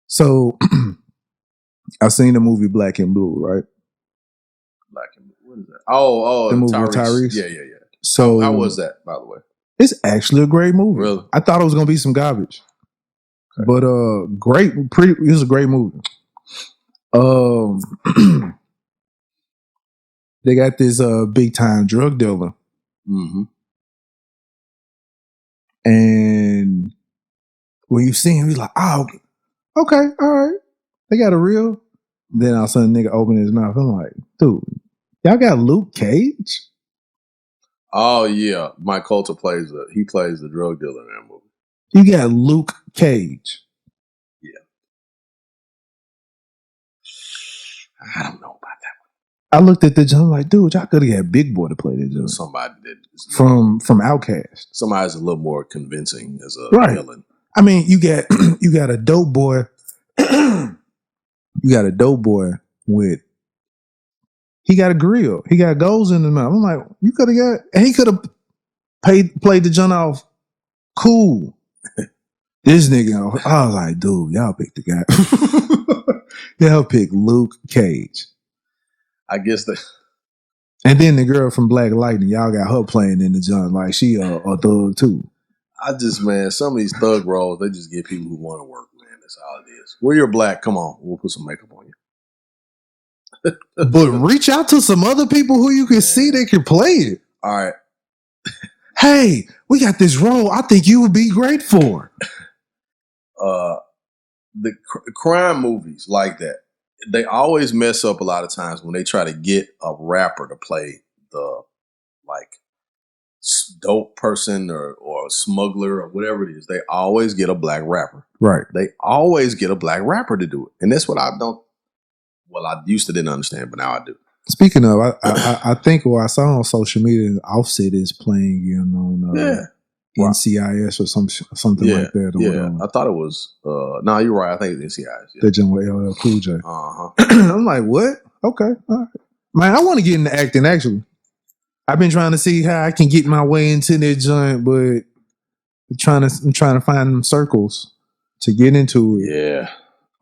So I've seen the movie Black and Blue, right? Black and Blue. What is that? Oh, the movie with Tyrese. Tyrese. Yeah. So How was that, by the way? It's actually a great movie. Really? I thought it was gonna be some garbage. Okay. But it was a great movie. They got this big time drug dealer. Mm-hmm. And when you see him, you're like, oh, okay, all right. They got a real. Then all of a sudden, nigga open his mouth. I'm like, dude, y'all got Luke Cage? Oh yeah, Mike Coulter plays the drug dealer in that movie. You got Luke Cage. Yeah. I don't know about that I looked at the joint like, dude, y'all could have got Big Boy to play that one. joint. Somebody that From Outkast. somebody's a little more convincing as a villain. I mean, you got a dope boy. You got a dope boy with. He got a grill. He got goals in his mouth. I'm like, you could have got. And he could have played the joint off cool. This nigga, I was like, dude, y'all pick the guy. Y'all pick Luke Cage. I guess that. And then the girl from Black Lightning, y'all got her playing in the joint like she a thug too. Man, some of these thug roles, they just get people who want to work, man. That's all it is. Well, you're black. Come on. We'll put some makeup on you. But reach out to some other people who you can see that can play it. All right. Hey, we got this role I think you would be great for. The crime movies like that, they always mess up a lot of times when they try to get a rapper to play the like dope person or smuggler or whatever it is. They always get a black rapper. Right. They always get a black rapper to do it. And that's what I used to didn't understand, but now I do. Speaking of, I think what I saw on social media, Offset is playing on NCIS or something like that. Or whatever. I thought it was. No, you're right. I think it's NCIS. Yeah. That joint with LL Cool J. Uh-huh. I'm like, what? Okay, all right. Man, I want to get into acting. Actually, I've been trying to see how I can get my way into that joint, but I'm trying to find them circles to get into it. Yeah,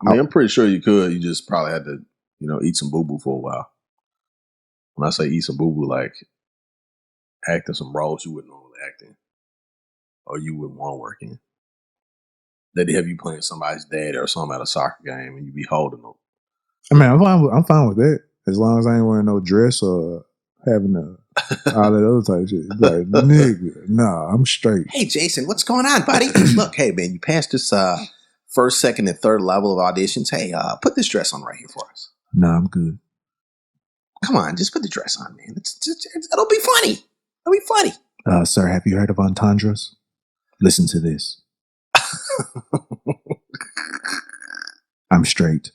I mean, I'm pretty sure you could. You just probably had to, eat some boo boo for a while. When I say eat some boo boo, like acting some roles you wouldn't normally act in, or you wouldn't want to work in. They'd have you playing somebody's dad or something at a soccer game, and you be holding them. I mean, I'm fine with that as long as I ain't wearing no dress or having all that other type of shit. Like, nigga, nah, I'm straight. Hey, Jason, what's going on, buddy? Look, hey, man, you passed this first, second, and third level of auditions. Hey, put this dress on right here for us. Nah, I'm good. Come on, just put the dress on, man. It'll be funny. It'll be funny. Sir, have you heard of entendres? Listen to this. I'm straight.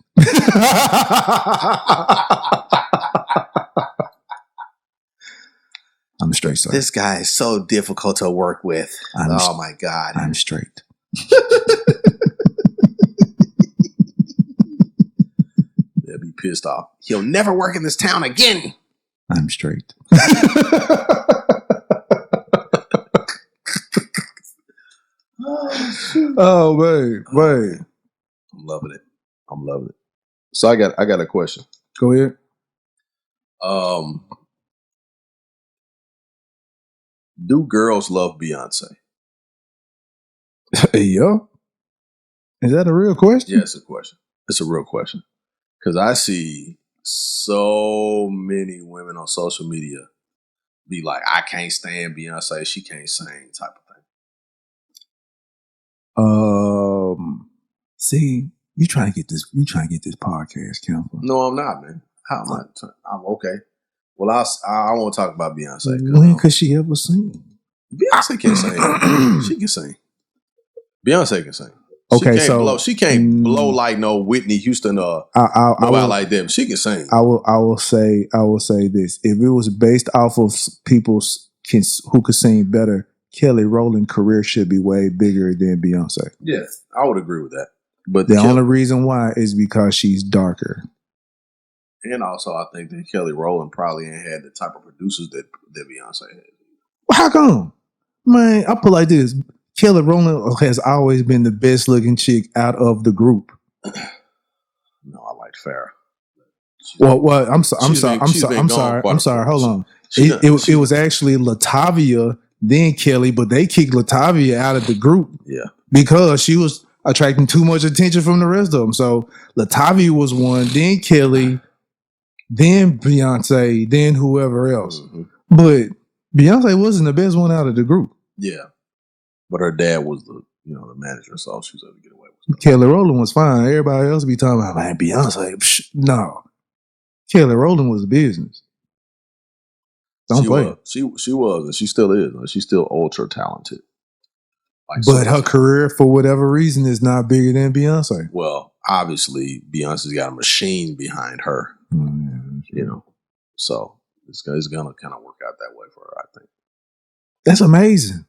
I'm straight, sir. This guy is so difficult to work with. Oh, my God. I'm straight. They'll be pissed off. He'll never work in this town again. I'm straight. Oh, man. I'm loving it. So I got a question. Go ahead. Do girls love Beyonce? Yeah. Is that a real question? Yeah, it's a question. It's a real question. Because I see so many women on social media be like, I can't stand Beyonce, she can't sing type of thing. See, you trying to get this podcast canceled. No, I'm not, man. How am I? I'm okay. Well, I want to talk about Beyonce. When could she ever sing? Beyonce can sing. She can sing. Beyonce can sing. Okay, She can't blow like no Whitney Houston or nobody like them. She can sing. I will say this: if it was based off of people who could sing better, Kelly Rowland's career should be way bigger than Beyonce. Yeah, I would agree with that. But the only reason why is because she's darker. And also, I think that Kelly Rowland probably ain't had the type of producers that Beyonce had. How come? Man, I put it like this. Kelly Rowland has always been the best looking chick out of the group. No, I like Farrah. Well, I'm sorry. Hold on. It was actually Latavia, then Kelly, but they kicked Latavia out of the group. Yeah. Because she was attracting too much attention from the rest of them. So Latavia was one, then Kelly, then Beyonce, then whoever else. Mm-hmm. But Beyonce wasn't the best one out of the group. Yeah. But her dad was the manager, so she was able to get away with it. Kelly Rowland was fine. Everybody else be talking about, man, Beyonce. No. Kelly Rowland was business. Don't play. She was, and she still is. She's still ultra talented. But her career, for whatever reason, is not bigger than Beyonce. Well, obviously, Beyonce's got a machine behind her. So it's gonna kind of work out that way for her, I think. That's amazing.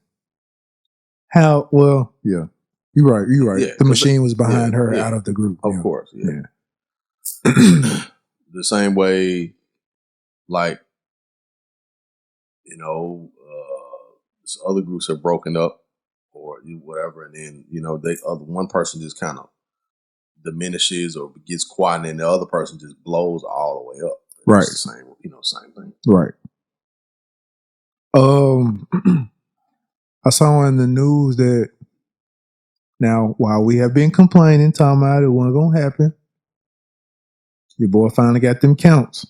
How well? Yeah, you're right. Yeah, the machine was behind her out of the group. Of course, yeah. The same way, like other groups have broken up or whatever, and then one person just kind of diminishes or gets quiet, and then the other person just blows all the way up. Right. It's the same thing. Right. I saw in the news that now, while we have been complaining, talking about it wasn't gonna happen, your boy finally got them counts.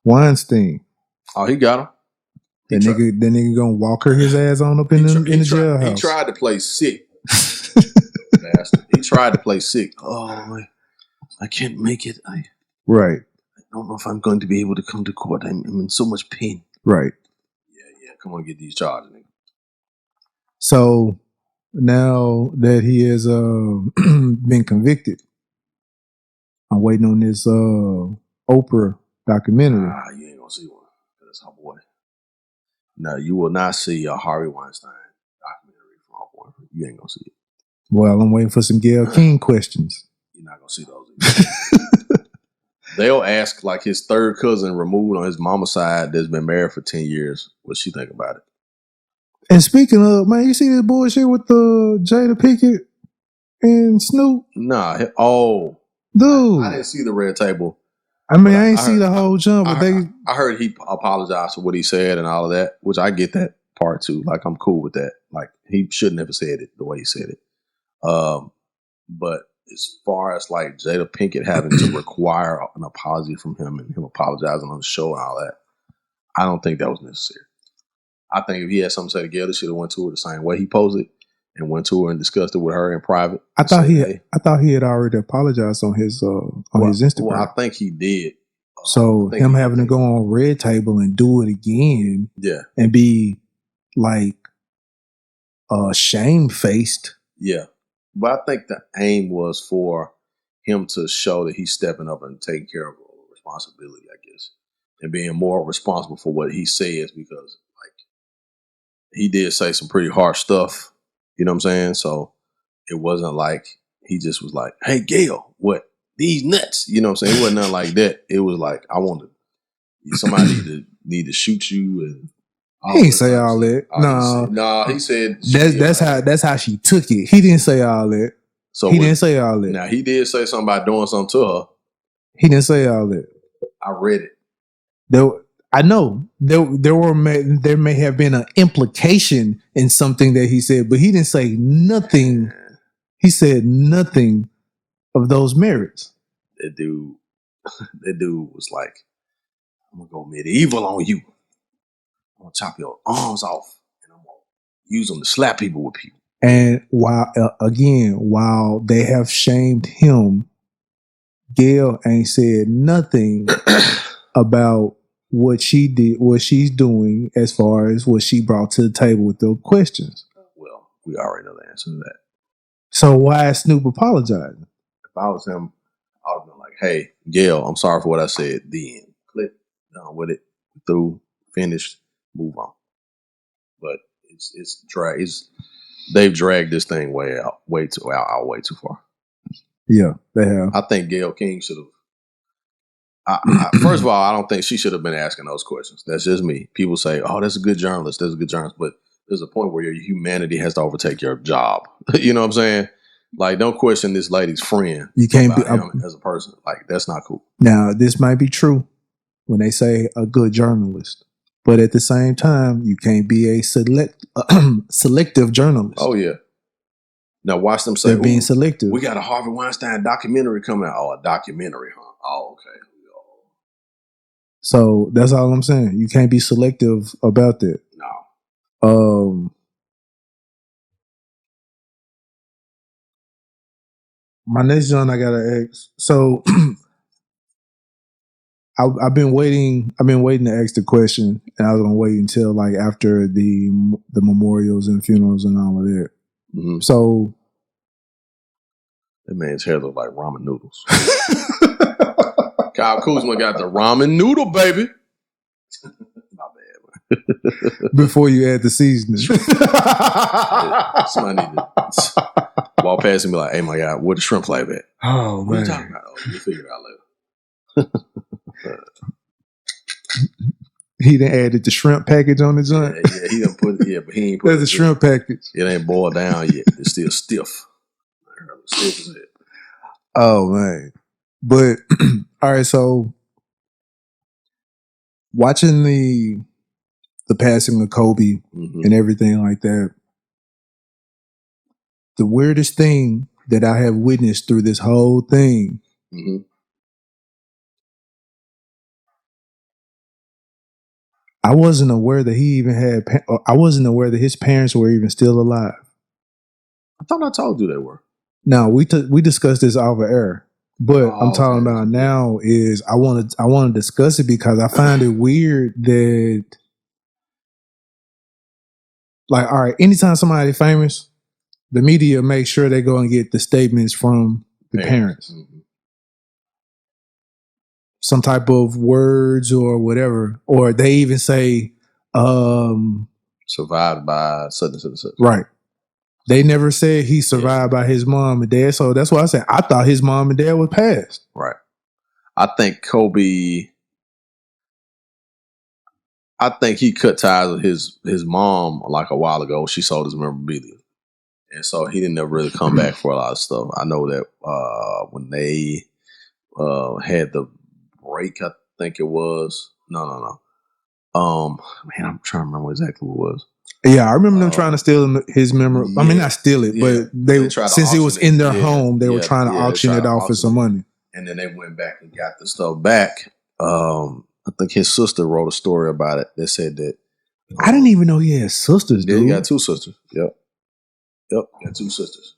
Weinstein. Oh, he got him. That nigga gonna walk his ass on up in the jailhouse. He tried to play sick. He tried to play sick. Oh, I can't make it. I don't know if I'm going to be able to come to court. I'm in so much pain. Right. Yeah. Come on, get these charges, nigga. So now that he has been convicted, I'm waiting on this Oprah documentary. You ain't gonna see one. That's her boy. No, you will not see a Harvey Weinstein documentary from Oprah. You ain't gonna see it. Well, I'm waiting for some Gayle King questions. You're not gonna see those either. They'll ask like his third cousin removed on his mama's side that's been married for 10 years. What she think about it? And speaking of, man, you see this bullshit with the Jada Pinkett and Snoop? Nah. Dude. I didn't see the red table. I mean, I ain't see the whole jump, but I heard he apologized for what he said and all of that, which I get that part too. Like, I'm cool with that. Like, he shouldn't have said it the way he said it. But as far as like Jada Pinkett having to require an apology from him and him apologizing on the show and all that, I don't think that was necessary. I think if he had something to say to Gayle, he should have went to her the same way he posed it and went to her and discussed it with her in private. I thought he had already apologized on his his Instagram. Well, I think he did. So him having to go on Red Table and do it again, and be like shame-faced. Yeah. But I think the aim was for him to show that he's stepping up and taking care of a responsibility, I guess, and being more responsible for what he says, because like he did say some pretty harsh stuff, you know what I'm saying? So it wasn't like he just was like, "Hey, Gayle, what? These nuts," you know what I'm saying? It wasn't nothing like that. It was like, I want to, somebody need to shoot you and. He didn't say all that. No, he said that's how she took it. He didn't say all that. So he didn't say all that. Now he did say something about doing something to her. He didn't say all that. I read it. I know there may have been an implication in something that he said, but he didn't say nothing. He said nothing of those merits. that dude was like, I'm gonna go medieval on you. I'm gonna chop your arms off, and I'm gonna use them to slap people with people. And while they have shamed him, Gail ain't said nothing about what she did, what she's doing, as far as what she brought to the table with the questions. Well, we already know the answer to that. So why is Snoop apologizing? If I was him, I would have been like, "Hey, Gail, I'm sorry for what I said." The end. Click. Done with it. Through. Finished. Move on. But they've dragged this thing way too far. Yeah, they have. I think Gail King should have. First of all, I don't think she should have been asking those questions. That's just me. People say, "Oh, that's a good journalist. That's a good journalist," but there's a point where your humanity has to overtake your job. You know what I'm saying? Like, don't question this lady's friend. You can't be him as a person. Like, that's not cool. Now, this might be true when they say a good journalist, but at the same time, you can't be a selective journalist. Oh yeah. Now watch them say, they're being selective. We got a Harvey Weinstein documentary coming out. Oh, a documentary, huh? Oh, okay. So that's all I'm saying. You can't be selective about that. No. My next one, I gotta ask. So I've been waiting. I've been waiting to ask the question, and I was gonna wait until like after the memorials and funerals and all of that. Mm-hmm. So that man's hair look like ramen noodles. Kyle Kuzma got the ramen noodle, baby. My bad, man. Before you add the seasoning. Somebody need to walk past and be like, "Hey, my God, where the shrimp flavor at?" Oh, what man. Are you talking about? Oh, we'll figure it out later. He done added the shrimp package on the joint. Yeah, he done put it. Yeah, but he ain't put There's a shrimp package. It ain't boiled down yet. It's still stiff. Stiff as it. Oh man. But all right, so watching the passing of Kobe and everything like that, the weirdest thing that I have witnessed through this whole thing I wasn't aware that he even had. I wasn't aware that his parents were even still alive. I thought I told you they were. No, we discussed this off of air, but I'm talking about now is I want to discuss it because I find it weird that, like, all right, anytime somebody famous, the media makes sure they go and get the statements from the parents. Some type of words or whatever, or they even say survived by such and such. Right. They never said he survived by his mom and dad, so that's why I said I thought his mom and dad was passed. Right. I think Kobe. I think he cut ties with his mom like a while ago. She sold his memorabilia, and so he didn't ever really come back for a lot of stuff. I know that when they had the break, I think it was. No. Man, I'm trying to remember exactly what it was. Yeah, I remember them trying to steal his memory. I mean, not steal it, but they since it was in their home, they were trying to auction it off for some money. And then they went back and got the stuff back. I think his sister wrote a story about it that said that. I didn't even know he had sisters, dude. He got two sisters. Yep, got two sisters.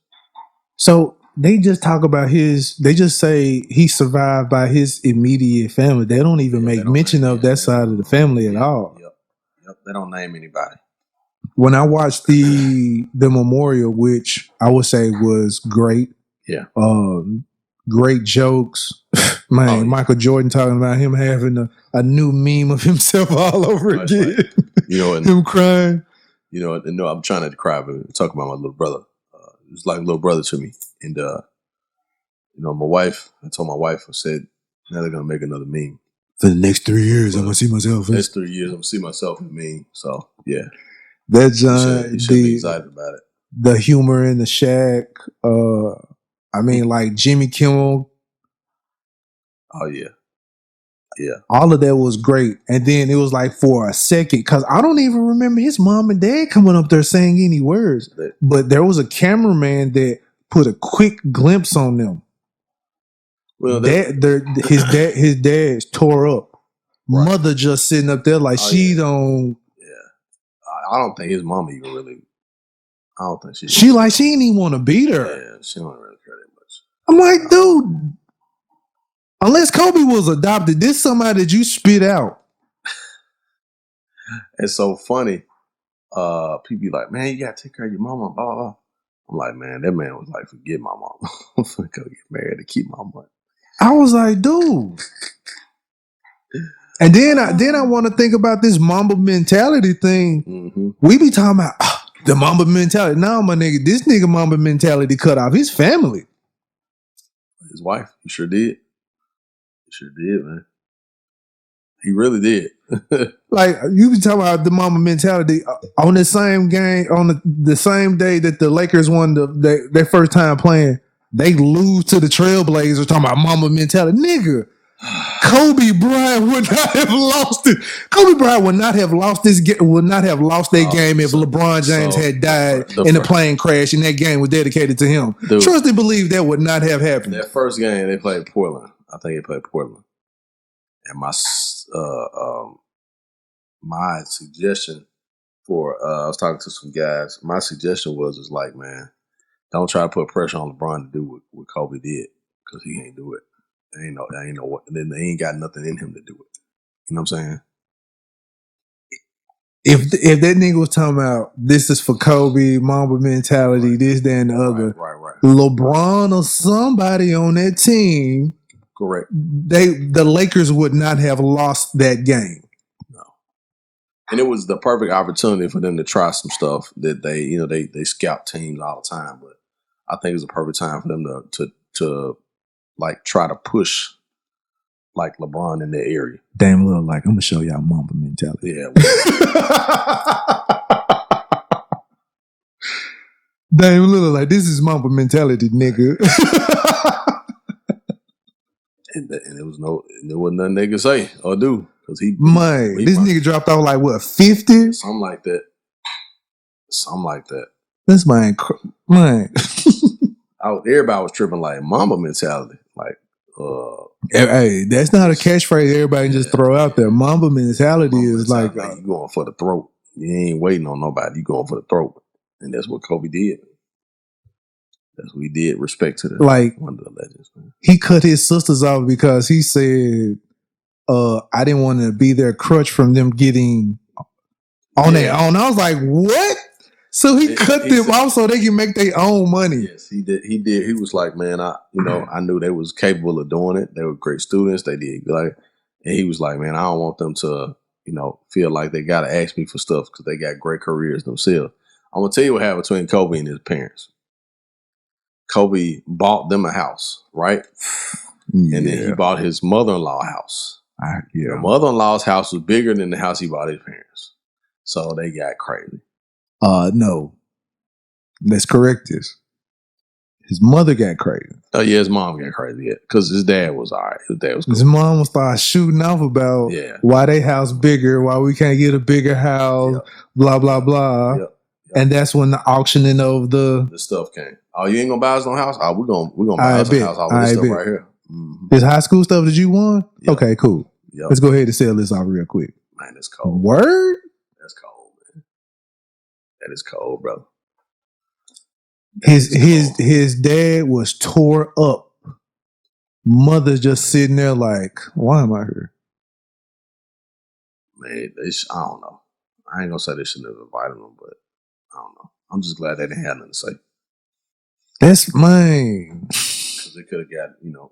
So they just talk about they just say he survived by his immediate family. They don't even make mention of that side of the family at all. Yep, they don't name anybody. When I watched the memorial, which I would say was great. Yeah. Great jokes. Man, Michael Jordan talking about him having a new meme of himself all over again. Right. You know, him crying. You know, no, I'm trying to cry, but talking about my little brother. It's like a little brother to me. And you know, I told my wife, I said, now they're gonna make another meme. For the next 3 years, I'm gonna see myself. For the next 3 years, I'm gonna see myself in the meme. So yeah. That's you should be excited about it. The humor in the shack. I mean, like Jimmy Kimmel. Oh yeah. Yeah. All of that was great. And then it was like for a second, because I don't even remember his mom and dad coming up there saying any words. But there was a cameraman that put a quick glimpse on them. Well, his dad's tore up. Right. Mother just sitting up there like she don't. Yeah, I don't think his mama even really. I don't think She didn't even want to beat her. Yeah, she don't really care that much. I'm like, dude, unless Kobe was adopted, this somebody that you spit out. It's so funny. People be like, man, you gotta take care of your mama, blah, blah, blah. I'm like, man, that man was like, forget my mama. I'm gonna go get married to keep my money. I was like, dude. And then I want to think about this Mamba mentality thing. Mm-hmm. We be talking about the Mamba mentality. Now, my nigga, this nigga Mamba mentality cut off his family. His wife, he sure did. He sure did, man. He really did. Like, you be talking about the Mamba mentality on the same game, on the same day that the Lakers won their first time playing, they lose to the Trailblazers, talking about Mamba mentality. Nigga, Kobe Bryant would not have lost it. Kobe Bryant would not have lost that game if LeBron James had died in a plane crash and that game was dedicated to him. Dude, trust and believe that would not have happened. That first game they played Portland. I think they played Portland. And my suggestion for I was talking to some guys. My suggestion was like, man, don't try to put pressure on LeBron to do what Kobe did, because he ain't do it. Ain't no what. Then they ain't got nothing in him to do it. You know what I'm saying? If that nigga was talking about this is for Kobe, Mamba mentality, this, that, and the other, right. LeBron or somebody on that team, correct. The Lakers would not have lost that game. No. And it was the perfect opportunity for them to try some stuff that they scout teams all the time, but I think it was a perfect time for them to like try to push like LeBron in that area. Damn, little like I'm gonna show y'all Mamba mentality. Yeah. Damn, little like this is Mamba mentality, nigga. and there wasn't nothing they could say or do, because this nigga dropped off like what, 50? Something like that. This man. Everybody was tripping like Mamba mentality, like. Hey, that's not a catchphrase everybody can just throw out there. Mamba mentality is like you going for the throat. You ain't waiting on nobody. You going for the throat, and that's what Kobe did. That's what he did. Respect to one of the legends. Man. He cut his sisters off because he said, "I didn't want to be their crutch from them getting on their own." I was like, "What?" So he cut them off so they can make their own money. Yes, he did. He was like, man, I knew they was capable of doing it. They were great students. They did and he was like, man, I don't want them to, feel like they got to ask me for stuff because they got great careers themselves. I'm gonna tell you what happened between Kobe and his parents. Kobe bought them a house, right? Yeah. And then he bought his mother-in-law a house. The mother-in-law's house was bigger than the house he bought his parents. So they got crazy. No. Let's correct this. His mother got crazy. Oh yeah, his mom got crazy. Because his dad was all right. His dad was cool. His mom started shooting off about why they house bigger, why we can't get a bigger house, blah blah blah. Yep. And that's when the auctioning of the stuff came. Oh, you ain't gonna buy us no house? Oh, we're gonna buy us a house all this stuff right here. Mm-hmm. This high school stuff that you won? Yep. Okay, cool. Yep. Let's go ahead and sell this off real quick. Man, that's cold. Word? That's cold, man. That is cold, brother. His dad was tore up. Mother's just sitting there like, why am I here? Man, I don't know. I ain't gonna say they shouldn't have invited him, but I don't know. I'm just glad they didn't have nothing to say. That's mine. Because they could have got,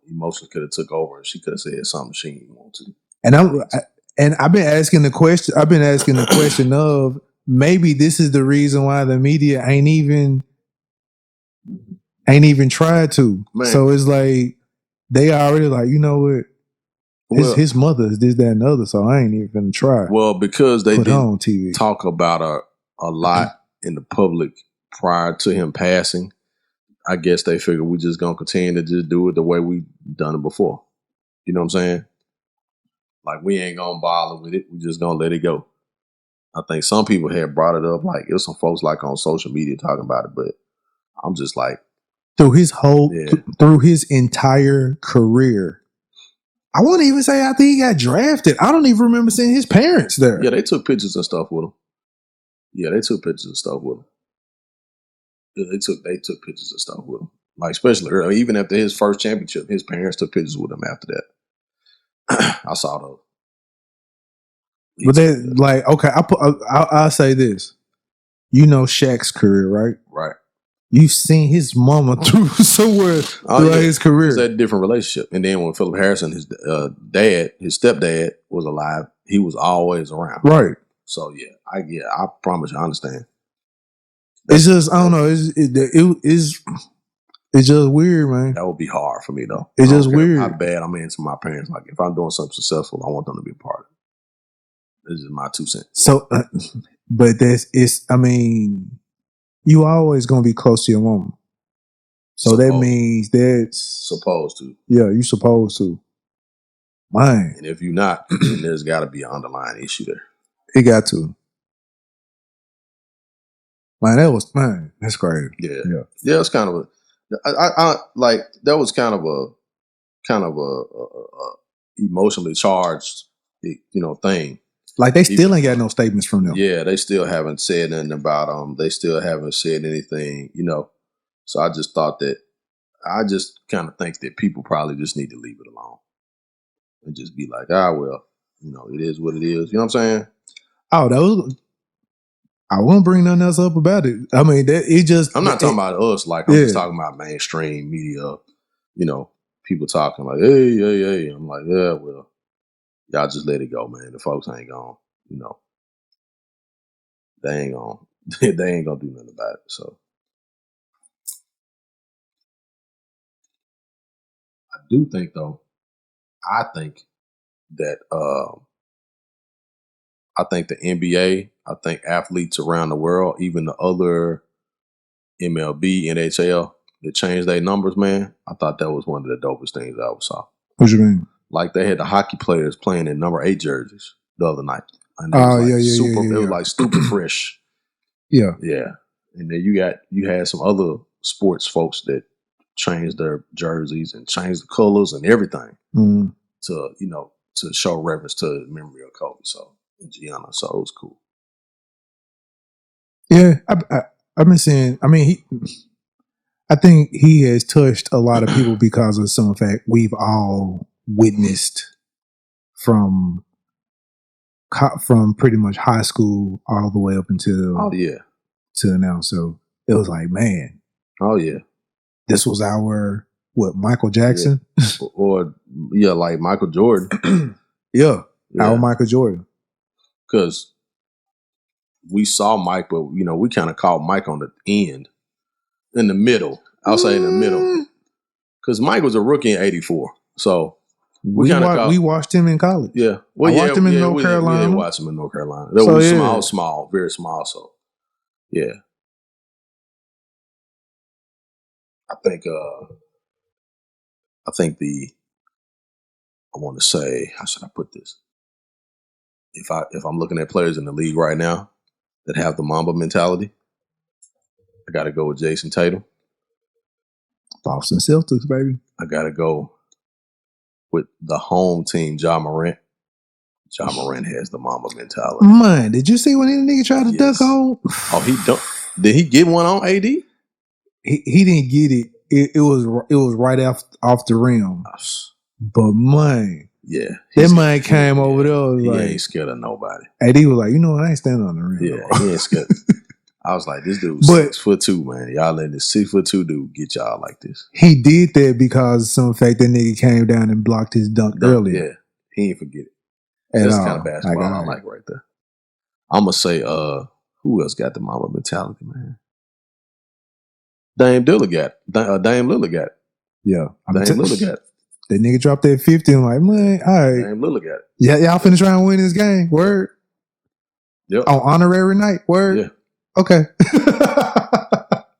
emotions could have took over, and she could have said something she didn't want to. And I've been asking the question. I've been asking the question of maybe this is the reason why the media ain't even tried to. Man. So it's like they already like, you know what? His mother is this, that, and the other. So I ain't even gonna try. Well, because they didn't talk about a lot in the public prior to him passing, I guess they figured we just gonna continue to just do it the way we done it before. You know what I'm saying? Like, we ain't gonna bother with it. We just gonna let it go. I think some people had brought it up. Like, there's some folks like on social media talking about it, but I'm just like, through his whole Yeah. through his entire career. I wouldn't even say after he got drafted. I don't even remember seeing his parents there. Yeah, they took pictures and stuff with him. Yeah, they took pictures and stuff with him. Yeah, they took pictures and stuff with him. Like especially early, even after his first championship, his parents took pictures with him after that. I saw those. But then, like, okay, I'll say this. You know Shaq's career, right? Right. You've seen his mama through somewhere throughout his career. It's a different relationship. And then when Philip Harrison, his dad, his stepdad, was alive, he was always around. Right. So I promise you, I understand. It's just I don't know. It's just weird, man. That would be hard for me though. It's just weird. How bad I'm into my parents. Like if I'm doing something successful, I want them to be a part of it. This is my 2 cents. So, but I mean, you always gonna be close to your mom. So that means that's supposed to. Yeah, you supposed to. Man. And if you're not, then there's got to be an underlying issue there. It got to. Man, that's crazy. Yeah. It's kind of I like that was kind of a emotionally charged, thing. Like they still ain't got no statements from them. Yeah, they still haven't said nothing about them. They still haven't said anything, So I just thought that I just kind of think that people probably just need to leave it alone and just be like, well, it is what it is. You know what I'm saying? Oh, I won't bring nothing else up about it. I mean, I'm not talking about us. Like I'm just talking about mainstream media. People talking like, hey. I'm like, yeah, well, y'all just let it go, man. The folks ain't gonna, they ain't gonna do nothing about it. So I do think though, I think that I think the NBA, I think athletes around the world, even the other MLB, NHL, that changed their numbers, man. I thought that was one of the dopest things I ever saw. What you mean? Like they had the hockey players playing in number 8 jerseys the other night. And it it was like stupid fresh. Yeah. Yeah. And then you had some other sports folks that changed their jerseys and changed the colors and everything to show reverence to the memory of Kobe. So Gianna, so it was cool. Yeah, I've been seeing. I mean, I think he has touched a lot of people because of some fact we've all witnessed from pretty much high school all the way up until till now. So it was like, man, this was our Michael Jackson or like Michael Jordan, our Michael Jordan, because we saw Mike, but we kind of called Mike on the end, in the middle. I'll say in the middle, because Mike was a rookie in '84, so. We watched him in college. Yeah. Well, I watched him in North Carolina. We did watch him in North Carolina. That was small, very small. So, yeah. I want to say, how should I put this? If I'm looking at players in the league right now that have the Mamba mentality, I got to go with Jason Tatum. Boston Celtics, baby. I got to go with the home team, Ja Morant. Ja Morant has the Mamba mentality. Man, did you see when any nigga tried to dunk on? Oh, he don't. Did he get one on AD? He didn't get it. It was right off the rim. But man, that man came over there. He like, ain't scared of nobody. AD was like, I ain't standing on the rim. Yeah, he ain't scared. I was like, this dude's 6'2", man. Y'all letting this 6'2" dude get y'all like this. He did that because of some fact that nigga came down and blocked his dunk earlier. Yeah, he ain't forget it. That's the kind of basketball I like right there. I'm gonna say, who else got the Mamba mentality, man? Dame Lillard got it. Dame Lillard got it. Yeah, Dame Lillard got it. That nigga dropped that 50. I'm like, man, all right. Dame Lillard got it. Yeah, y'all finna try and win this game. Word. Yep. On honorary night. Word. Yeah. Okay.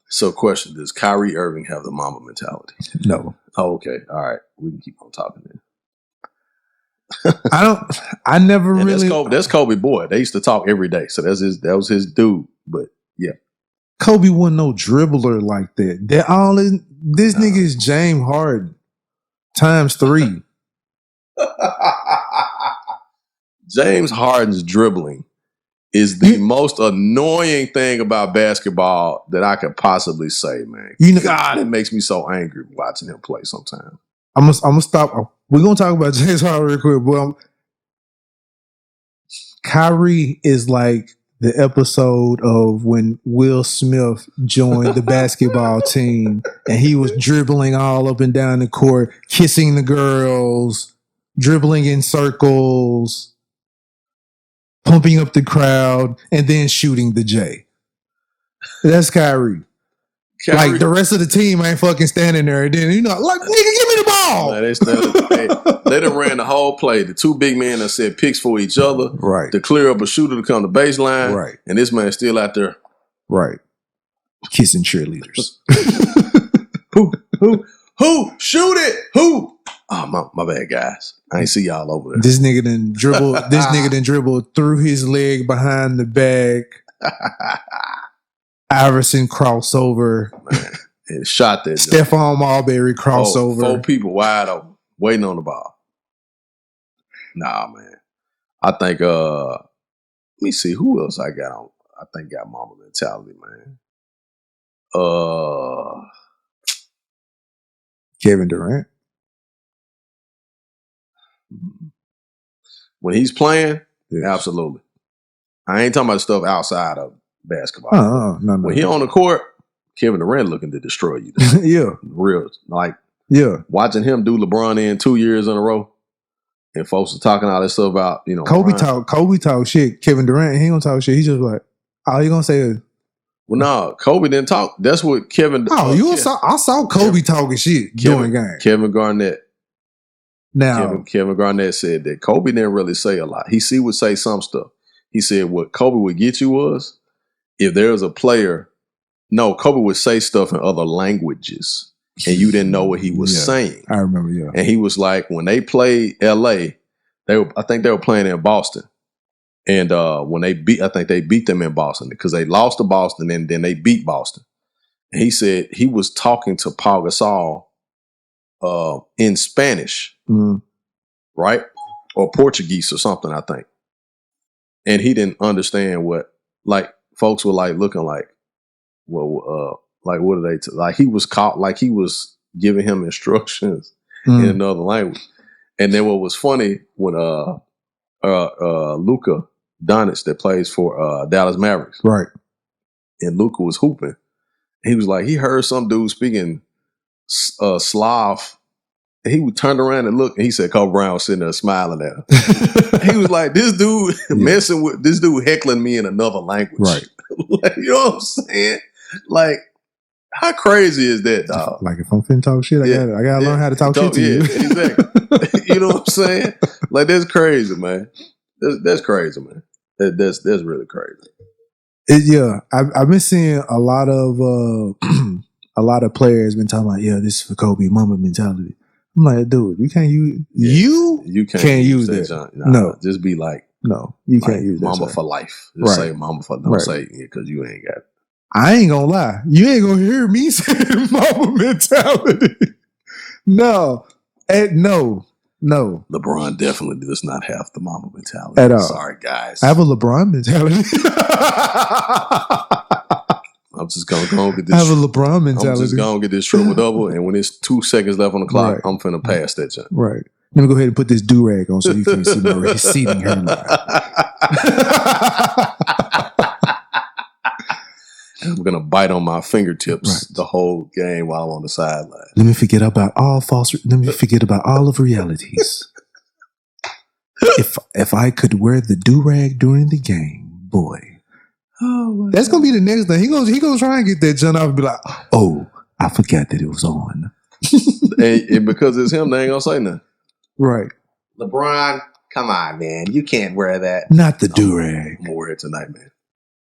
So, question: does Kyrie Irving have the Mamba mentality? No. Oh, okay. All right. We can keep on talking then. I never really. That's Kobe boy. They used to talk every day, so that was his dude. But yeah, Kobe wasn't no dribbler like that. This nigga is James Harden times 3. James Harden's dribbling is the most annoying thing about basketball that I could possibly say, man. God, it makes me so angry watching him play sometimes. I'm gonna stop. We're gonna talk about James Harden real quick, but Kyrie is like the episode of when Will Smith joined the basketball team and he was dribbling all up and down the court, kissing the girls, dribbling in circles, pumping up the crowd, and then shooting the J. That's Kyrie. Like the rest of the team ain't fucking standing there. And then, like, nigga, give me the ball. Man, they done ran the whole play. The two big men that set picks for each other. Right. To clear up a shooter to come to baseline. Right. And this man's still out there. Right. Kissing cheerleaders. Who? Shoot it! Who? Oh, my bad, guys. I ain't see y'all over there. This nigga done dribbled through his leg behind the back. Iverson crossover. Man, and shot that. Stephon Marbury crossover. 4 people wide open, waiting on the ball. Nah, man. I think, let me see, who else I got on? I think got Mamba mentality, man. Kevin Durant. When he's playing, yes. Absolutely. I ain't talking about stuff outside of basketball. No. When he on the court, Kevin Durant looking to destroy you. Yeah. Real. Like, yeah. Watching him do LeBron in 2 years in a row, and folks are talking all this stuff about, Kobe talk shit. Kevin Durant, he ain't gonna talk shit. He just like, all you gonna say is, well, no, Kobe didn't talk. That's what Kevin. I saw Kobe talking shit during game. Kevin Garnett. Now, Kevin Garnett said that Kobe didn't really say a lot. He would say some stuff. He said what Kobe would get you was if there was a player. No, Kobe would say stuff in other languages, and you didn't know what he was saying. I remember, yeah. And he was like, when they played L.A., I think they were playing in Boston. And when I think they beat them in Boston because they lost to Boston and then they beat Boston. And he said he was talking to Paul Gasol in Spanish, right? Or Portuguese or something, I think. And he didn't understand what, like, folks were like looking like, well, like, what are they? Like, he was caught, like he was giving him instructions in another language. And then what was funny when Luka Doncic that plays for Dallas Mavericks. Right. And Luka was hooping. He was like, he heard some dude speaking Slav. And he would turn around and look, and he said Kobe Bryant was sitting there smiling at him. He was like, this dude messing with, this dude heckling me in another language. Right. Like, you know what I'm saying? Like, how crazy is that, dog? Like, if I'm finna talk shit, I gotta learn how to talk shit to you. Exactly. You know what I'm saying? Like, that's crazy, man. That's crazy, man. That's really crazy. I've been seeing a lot of players been talking about, this is for Kobe Mamba mentality. I'm like, dude, you can't use you can't use that. No, just be like, no, you can't use that. Mamba for life. Just say Mamba for. Don't say it because you ain't got it. I ain't gonna lie. You ain't gonna hear me say Mamba mentality. No. LeBron definitely does not have the Mamba mentality. At all. Sorry, guys. I have a LeBron mentality. I'm just gonna go get this. I have a LeBron mentality. I'm just gonna get this triple double, and when it's 2 seconds left on the clock, I'm finna pass that jump. Right. Let me go ahead and put this do-rag on so you can see my receding hairline. I'm gonna bite on my fingertips the whole game while I'm on the sideline. Let me forget about all of realities. If I could wear the do-rag during the game, boy. Oh, that's gonna be the next thing. He gonna try and get that jump off and be like, oh, I forgot that it was on. and because it's him, they ain't gonna say nothing. Right. LeBron, come on, man. You can't wear that. Not the do-rag. I'm gonna wear it tonight, man.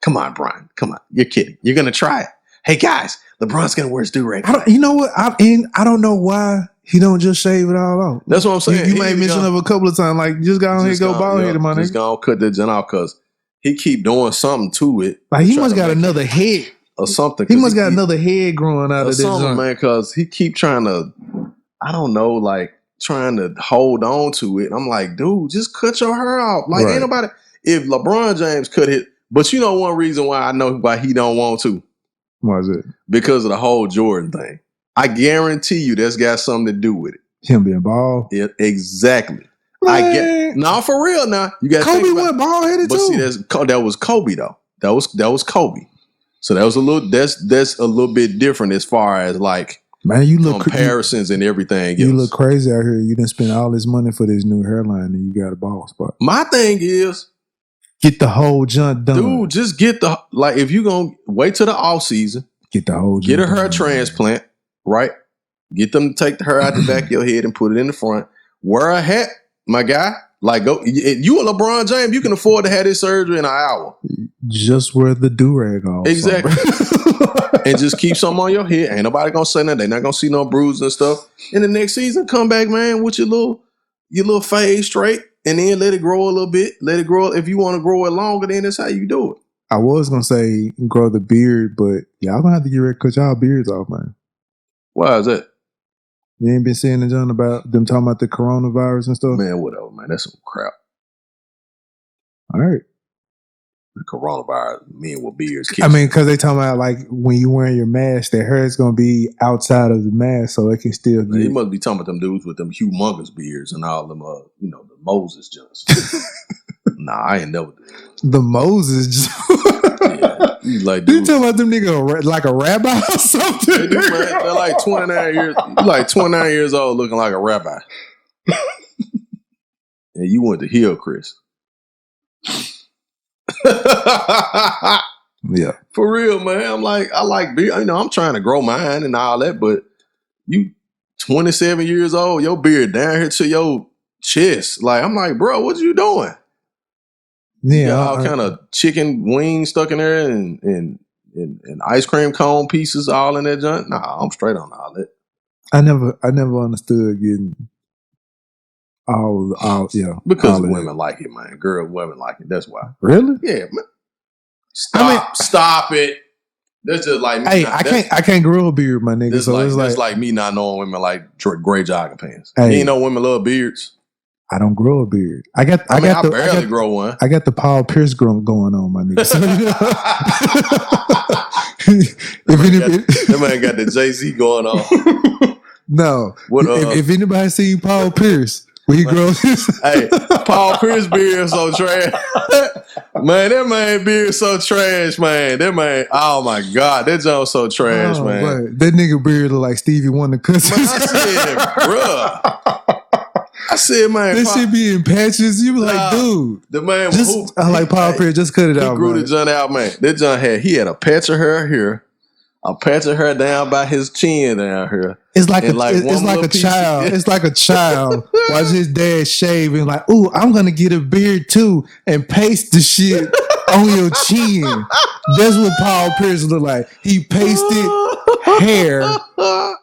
Come on, Brian. Come on. You're kidding. You're gonna try it. Hey guys, LeBron's gonna wear his do-rag. You know what? I don't know why he don't just shave it all off. That's what I'm saying. You made mention of a couple of times, like just go on here, go bald headed, my nigga. Just gonna cut that junk off because he keep doing something to it. Like he must got another head or something. He must got another head growing out of this joint. man, because he keep trying to, I don't know, like trying to hold on to it. I'm like, dude, just cut your hair off. Like, ain't nobody. If LeBron James cut it, but you know one reason why I know why he don't want to. Why is it? Because of the whole Jordan thing. I guarantee you that's got something to do with it. Him being bald? Yeah, exactly. Man. I get no, for real now. You got Kobe went bald headed too. But see, that was Kobe though. That was Kobe. So that was a little that's a little bit different as far as like man, you look comparisons and everything you else. Look crazy out here. You didn't spend all this money for this new hairline and you got a bald spot. My thing is get the whole junk done. Dude, just get the like if you gonna wait till the off season, get the whole get a hair transplant, right? Get them to take the hair out the back of your head and put it in the front. Wear a hat, my guy. Like go, you and LeBron James, you can afford to have this surgery in an hour. Just wear the do-rag off. Exactly. And just keep something on your head. Ain't nobody gonna say nothing. They're not gonna see no bruises and stuff. In the next season, come back, man, with your little fade straight, and then let it grow a little bit. Let it grow. If you want to grow it longer, then that's how you do it. I was gonna say grow the beard, but y'all gonna have to get ready to cut y'all beards off, man. Why is that? You ain't been seeing the John about them talking about the coronavirus and stuff? Man, whatever, man. That's some crap. All right. The coronavirus, men with beards. I mean, because they talking about like when you wearing your mask, their hair is going to be outside of the mask so it can still get... He must be talking about them dudes with them humongous beards and all them, the Moses Jones. Nah, I ain't never did. The Moses Yeah, he's like, dude. You talking about them nigga like a rabbi or something? They're like 29 years, like 29 years old, looking like a rabbi. And you went to Hillcrest. Yeah, for real, man. I like beard. I'm trying to grow mine and all that, but you 27 years old, your beard down here to your chest. Like, I'm like, bro, what you doing? Yeah, all kind of chicken wings stuck in there and ice cream cone pieces all in that junk. Nah, I'm straight on all that. I never understood getting all yeah. Because women like it, man. Women like it. That's why. Really? Yeah, man. Stop it. That's just like me. Hey, I can't grow a beard, my nigga. So it's like me not knowing women like gray jogging pants. Hey, you ain't know women love beards. I don't grow a beard. I barely grow one. I got the Paul Pierce going on, my nigga. So, that man got the Jay-Z going on. No. If anybody seen Paul Pierce, when he grows his... Hey, Paul Pierce beard so trash. Man, that man beard so trash, man. That man, oh my God, that junk so trash, man. Right. That nigga beard look like Stevie Wonder cousins. I said, bruh. I said, man, this shit be in patches. You be like, dude. The man, I like Paul Pierce. Just cut it out. He grew the junk out, man. That junk had a patch of hair here, a patch of hair down by his chin down here. It's like a child. It's like a child watch his dad shave and like, ooh, I'm gonna get a beard too and paste the shit on your chin. That's what Paul Pierce look like. He pasted hair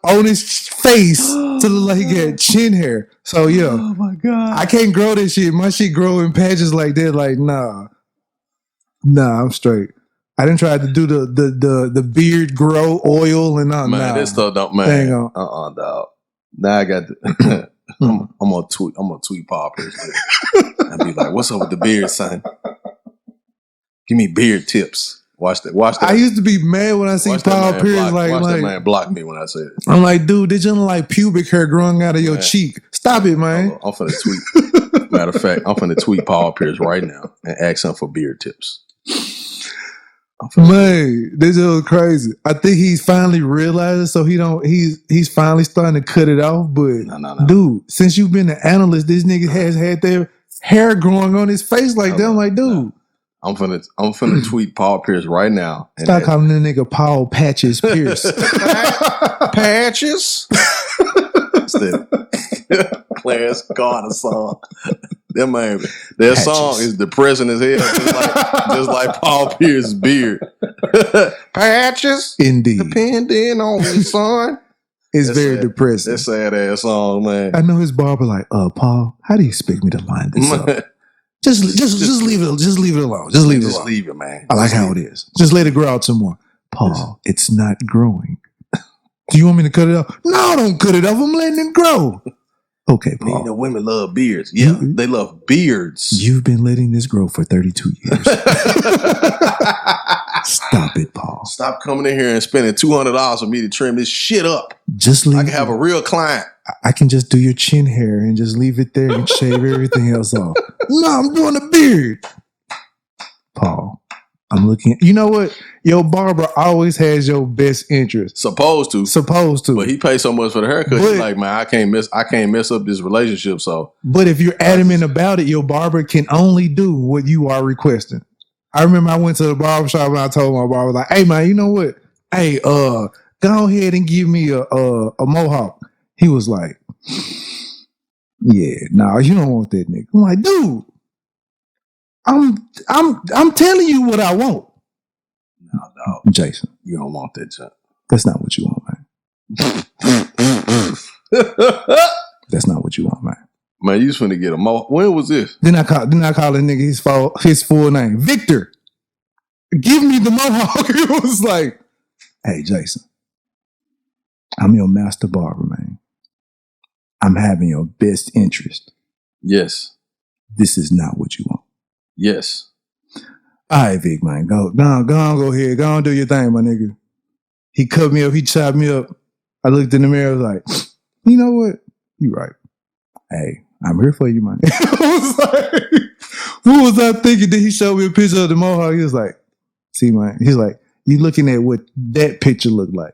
on his face to look like he got chin hair. So yeah, oh my God, I can't grow this shit. My shit grow in patches like that. Like nah, I'm straight. I didn't try to do the beard grow oil and all. Man, this stuff don't man. Dog. Now I got the I'm gonna tweet Paul Pierce and be like, "What's up with the beard, son? Give me beard tips." Watch that. I used to be mad when I see Paul Pierce. Watch that man block me when I said it. I'm like, dude, this just like pubic hair growing out of your cheek. Stop it, man. I'm finna tweet. Matter of fact, I'm finna tweet Paul Pierce right now and ask him for beard tips. Man, this is crazy. I think he's finally realized it, so he's finally starting to cut it off. But no. Dude, since you've been an analyst, this nigga has had their hair growing on his face like that. I'm like, dude. I'm finna tweet Paul Pierce right now. Stop calling the nigga Paul Patches Pierce. Patches? Clarence Carter song. Their song is depressing as hell, just like Paul Pierce's beard. Patches, indeed, depending on the son. It's very depressing. That sad ass song, man. I know his barber like, Paul, how do you expect me to line this up? Just leave it. Just leave it alone. Just leave it alone. Leave it, man. I like how it is. Just let it grow out some more. Paul, it's not growing. Do you want me to cut it off? No, don't cut it off. I'm letting it grow. Okay, Man, Paul. the women love beards. Yeah, they love beards. You've been letting this grow for 32 years. Stop it, Paul. Stop coming in here and spending $200 for me to trim this shit up. Just leave I can have a real client. I can just do your chin hair and just leave it there and shave everything else off. No, I'm doing a beard. Paul, I'm looking at, you know what? Your barber always has your best interest. Supposed to. But he pays so much for the haircut. He's like, man, I can't mess up this relationship. So, but if you're adamant about it, your barber can only do what you are requesting. I remember I went to the barber shop and I told my barber, like, hey man, you know what? Hey, go ahead and give me a mohawk. He was like, yeah, nah, you don't want that nigga. I'm like, dude, I'm telling you what I want. No, Jason, you don't want that junk. That's not what you want, man. That's not what you want, man. Man, you just finna get a mohawk. When was this? Then I call the nigga his full name, Victor. Give me the mohawk. It was like, hey, Jason, I'm your master barber, man. I'm having your best interest. Yes. This is not what you want. Yes. All right, Vic, man. Go ahead. Go on, do your thing, my nigga. He cut me up. He chopped me up. I looked in the mirror. I was like, you know what? You right. Hey, I'm here for you, man. I was like, what was I thinking? Then he showed me a picture of the mohawk. He was like, see, man. He's like, you looking at what that picture looked like.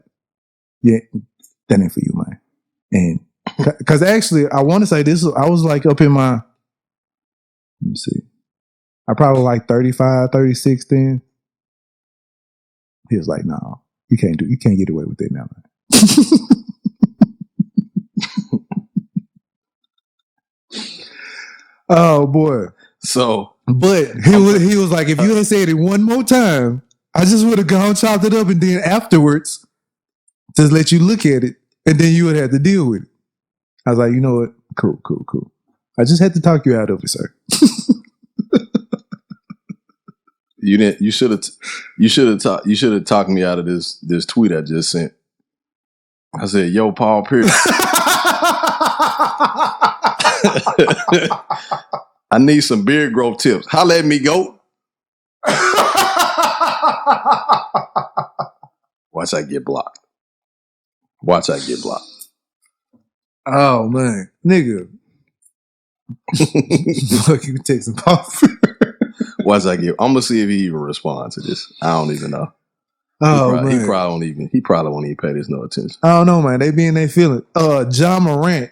Yeah, that ain't for you, man. And because actually, I want to say this, I was like up in my, let me see. I probably like 35, 36 then. He was like, no, you can't get away with it now, man. Oh boy. So, but he was like, if you had said it one more time, I just would have gone chopped it up and then afterwards just let you look at it and then you would have to deal with it. I was like, you know what? Cool. I just had to talk you out of it, sir. You should have talked me out of this tweet I just sent. I said, yo, Paul Pierce. I need some beard growth tips. Holla at me, go. Watch I get blocked. Oh man, nigga. Fuck, you text him off. Watch I get. I'm gonna see if he even responds to this. I don't even know. He probably won't even pay this no attention. I don't know, man. They be in their feeling. John Morant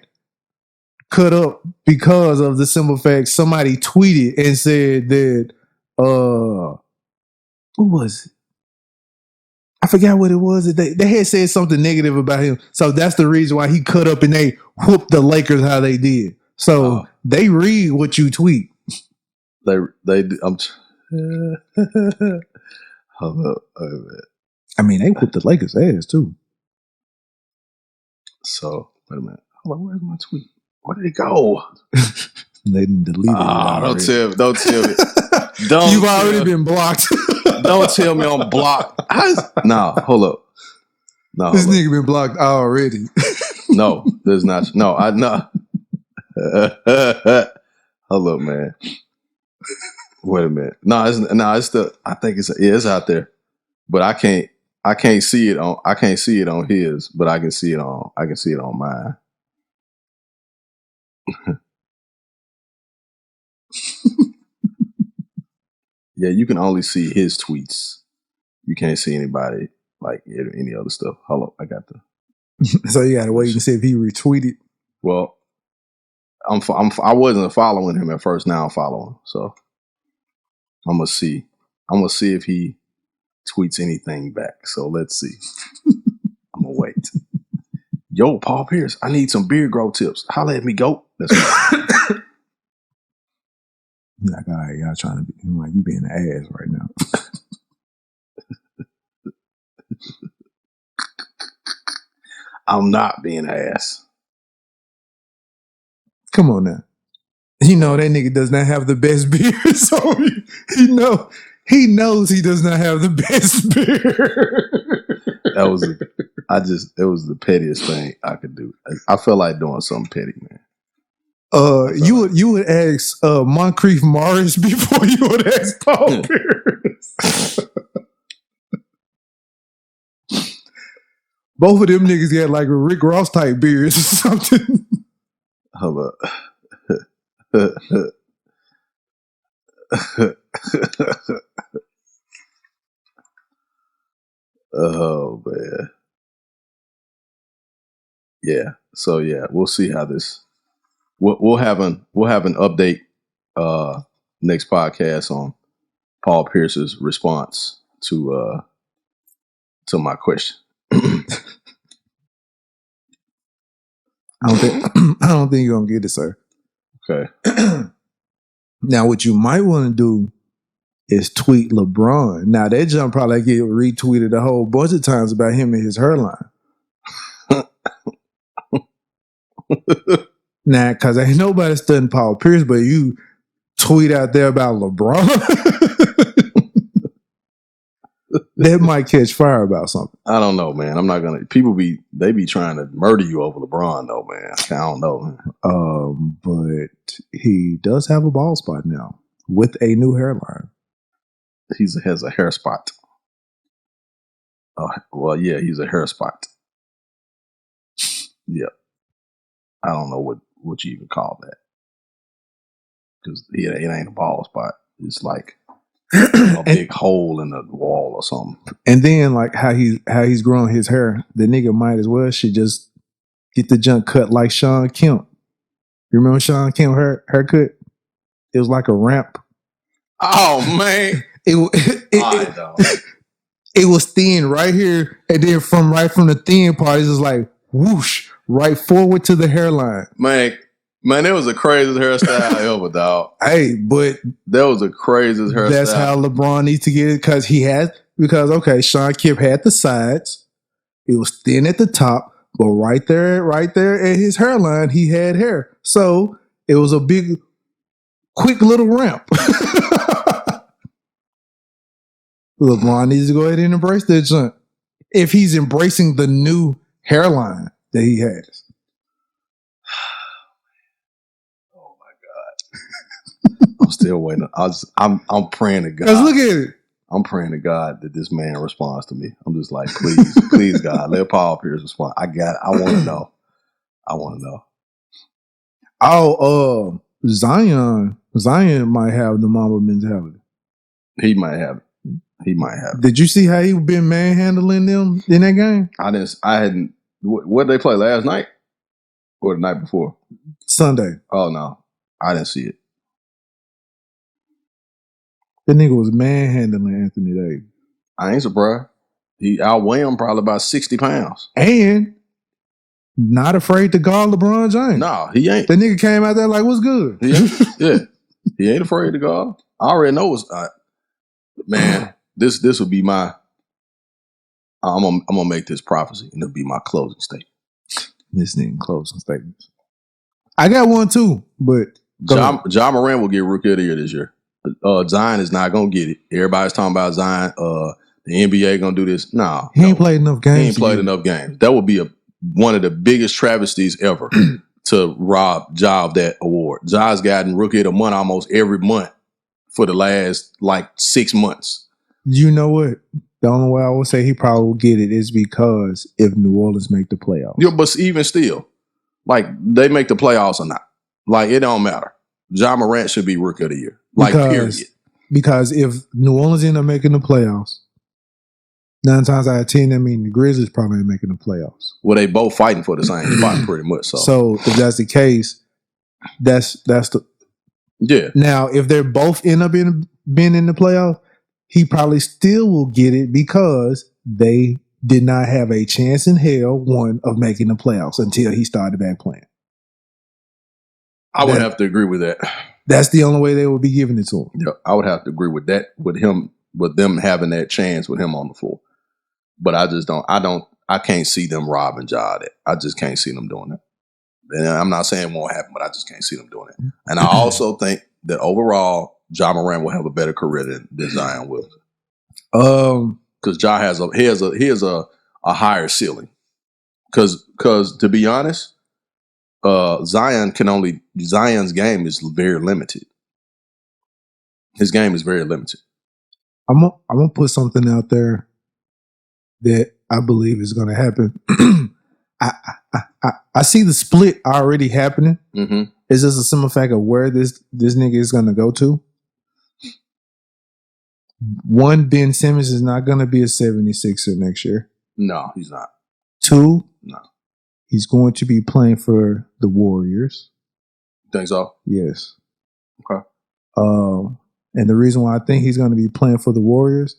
cut up because of the simple fact somebody tweeted and said that who was it? I forgot what it was. They had said something negative about him. So that's the reason why he cut up and they whooped the Lakers how they did. So they read what you tweet. They hold up. I mean, they whooped the Lakers' ass too. So wait a minute. Hold on, where's my tweet? Where did it go? They didn't delete it. Don't tell me. You've already been blocked. Don't tell me I'm blocked. No, hold up. No, this nigga been blocked already. No, there's not. No, I know. Hold up, man. Wait a minute. It's still. I think it's out there, but I can't see it on. I can't see it on his, but I can see it on mine. Yeah, you can only see his tweets. You can't see anybody like any other stuff. Hold up, I got the. So you gotta wait and see if he retweeted. Well, I wasn't following him at first. Now I'm following. So I'm gonna see. I'm gonna see if he tweets anything back. So let's see. I'm gonna wait. Yo, Paul Pierce, I need some beard growth tips. Holla at me, go. That's right. Like, all right, y'all trying to be like you being an ass right now. I'm not being an ass. Come on now. You know that nigga does not have the best beard, so he know He knows he does not have the best beer. That was it was the pettiest thing I could do. I felt like doing something petty, man. You would ask Moncrief Morris before you would ask Paul Pierce. Both of them niggas got like a Rick Ross type beers or something. Hold up. Oh man. Yeah. So yeah, we'll see how this. We'll have an update next podcast on Paul Pierce's response to my question. I don't think you're gonna get it, sir. Okay. Now, what you might want to do is tweet LeBron. Now that jump probably get retweeted a whole bunch of times about him and his hairline. Now, because ain't nobody studying Paul Pierce, but you tweet out there about LeBron. That might catch fire about something. I don't know, man. I'm not gonna. They be trying to murder you over LeBron, though, man. I don't know, man. But he does have a bald spot now with a new hairline. He has a hair spot. Well, yeah, he's a hair spot. Yeah, I don't know what you even call that, because it ain't a bald spot. It's like a big hole in the wall or something. And then like how he's growing his hair, the nigga might as well should just get the junk cut like Sean Kemp. You remember Sean Kemp haircut? It was like a ramp. Oh man, It was thin right here, and then from the thin part, it's just like whoosh right forward to the hairline. Man, it was the craziest hairstyle ever, dog. Hey, but that was the craziest hairstyle. That's how LeBron needs to get it because okay, Sean Kemp had the sides, it was thin at the top, but right there at his hairline, he had hair, so it was a big, quick little ramp. LeBron needs to go ahead and embrace that junk if he's embracing the new hairline that he has. Oh my God. I'm still waiting. I'm praying to God. Let's look at it. I'm praying to God that this man responds to me. I'm just like, please God, let Paul Pierce respond. I want to know. I want to know. Oh, Zion might have the Mamba mentality. He might have it. Did you see how he been manhandling them in that game? I hadn't. What did they play last night or the night before? Sunday. Oh no, I didn't see it. That nigga was manhandling Anthony Davis. I ain't surprised. He outweighed him probably about 60 pounds. And not afraid to guard LeBron James. No, he ain't. That nigga came out there like, what's good? Yeah. He ain't afraid to guard. I already know it's man, this would be my I'm gonna make this prophecy and it'll be my closing statement. This nigga closing statements. I got one too, but John Moran will get Rookie of the Year this year. Zion is not gonna get it. Everybody's talking about Zion. The NBA gonna do this. Nah, he ain't played enough games. He ain't played enough games. That would be one of the biggest travesties ever to rob Ja of that award. Ja's gotten Rookie of the Month almost every month for the last like 6 months. You know what? The only way I would say he probably will get it is because if New Orleans make the playoffs. Yeah, but even still, like they make the playoffs or not, like it don't matter. Ja Morant should be Rookie of the Year. Like period. Because if New Orleans end up making the playoffs, 9 times out of 10, that means the Grizzlies probably ain't making the playoffs. Well, they both fighting for the same spot pretty much. So if that's the case, that's the yeah. Now, if they're both end up being in the playoffs, he probably still will get it because they did not have a chance in hell, one, of making the playoffs until he started back playing. I would have to agree with that. That's the only way they would be giving it to him. Yeah, I would have to agree with that, with them having that chance with him on the floor. But I can't see them robbing Ja that. I just can't see them doing that. And I'm not saying it won't happen, but I just can't see them doing it. And I also think that overall, Ja Morant will have a better career than Zion will. Because Ja has a higher ceiling. Because to be honest, Zion's game is very limited. His game is very limited. I'm gonna put something out there that I believe is going to happen. I see the split already happening. Mm-hmm. It's just a simple fact of where this nigga is going to go to. One, Ben Simmons is not going to be a 76er next year. No, he's not. Two, no, he's going to be playing for the Warriors. Think so? Yes. Okay. And the reason why I think he's going to be playing for the Warriors,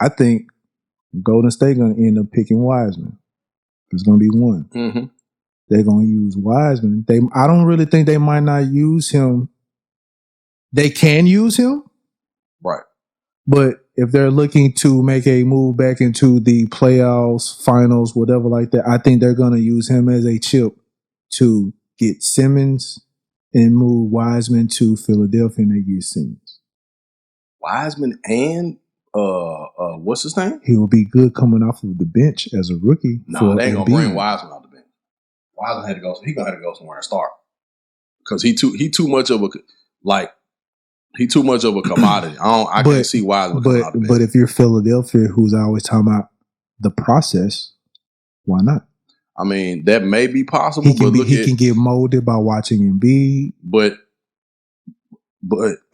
I think Golden State going to end up picking Wiseman. There's going to be one. Mm-hmm. They're going to use Wiseman. I don't really think they might not use him. They can use him. Right. But if they're looking to make a move back into the playoffs, finals, whatever like that, I think they're going to use him as a chip to get Simmons and move Wiseman to Philadelphia and they get Simmons. Wiseman and what's his name? He will be good coming off of the bench as a rookie. No, they ain't gonna bring Wiseman off the bench. Wiseman had to go. He gonna have to go somewhere and start because he too much of a commodity. I can't see Wiseman coming off the bench. But if you're Philadelphia, who's always talking about the process, why not? I mean, that may be possible. He can get molded by watching Embiid. But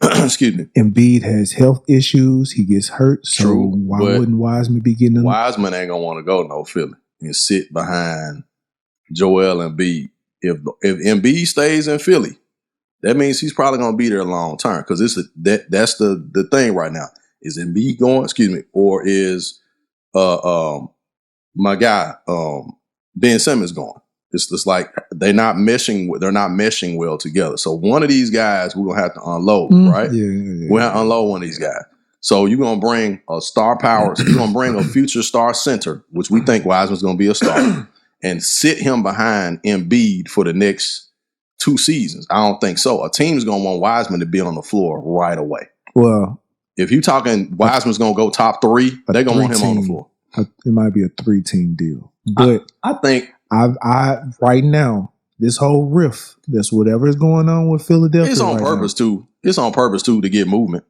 excuse me. Embiid has health issues. He gets hurt. So True, why wouldn't Wiseman be getting them? Wiseman ain't gonna want to go no Philly and sit behind Joel Embiid. If Embiid stays in Philly, that means he's probably gonna be there long term. Because that's the thing right now. Is Embiid going? Excuse me, or is my guy Ben Simmons going? It's like they're not meshing well together. So one of these guys we're gonna have to unload, right? Yeah. We're gonna unload one of these guys. So you're gonna bring a star power, you're gonna bring a future star center, which we think Wiseman's gonna be a star, and sit him behind Embiid for the next 2 seasons. I don't think so. A team's gonna want Wiseman to be on the floor right away. Well, if you're talking Wiseman's gonna go top 3, they're gonna want him on the floor. It might be a 3-team deal, but I think. I right now, this whole riff, that's whatever is going on with Philadelphia. It's on purpose too. It's on purpose too to get movement.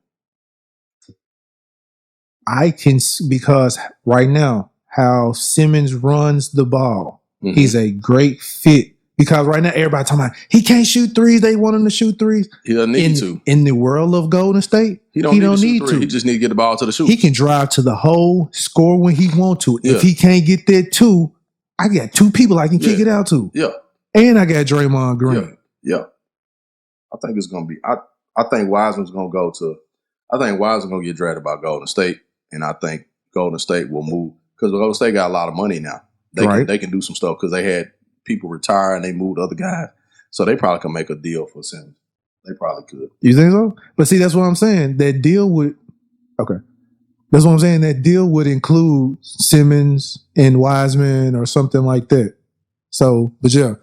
Because right now, how Simmons runs the ball, he's a great fit. Because right now, everybody talking about he can't shoot threes. They want him to shoot threes. He doesn't need to. In the world of Golden State, he don't need to. He just need to get the ball to the shoot. He can drive to the hole, score when he want to. Yeah. If he can't get that 2, I got 2 people I can kick it out to. Yeah. And I got Draymond Green. Yeah. I think it's gonna be I think Wiseman's gonna get drafted by Golden State. And I think Golden State will move because Golden State got a lot of money now. They can do some stuff because they had people retire and they moved other guys. So they probably can make a deal for Simmons. They probably could. You think so? But see, that's what I'm saying. That deal would That's what I'm saying. That deal would include Simmons and Wiseman or something like that. So, but yeah.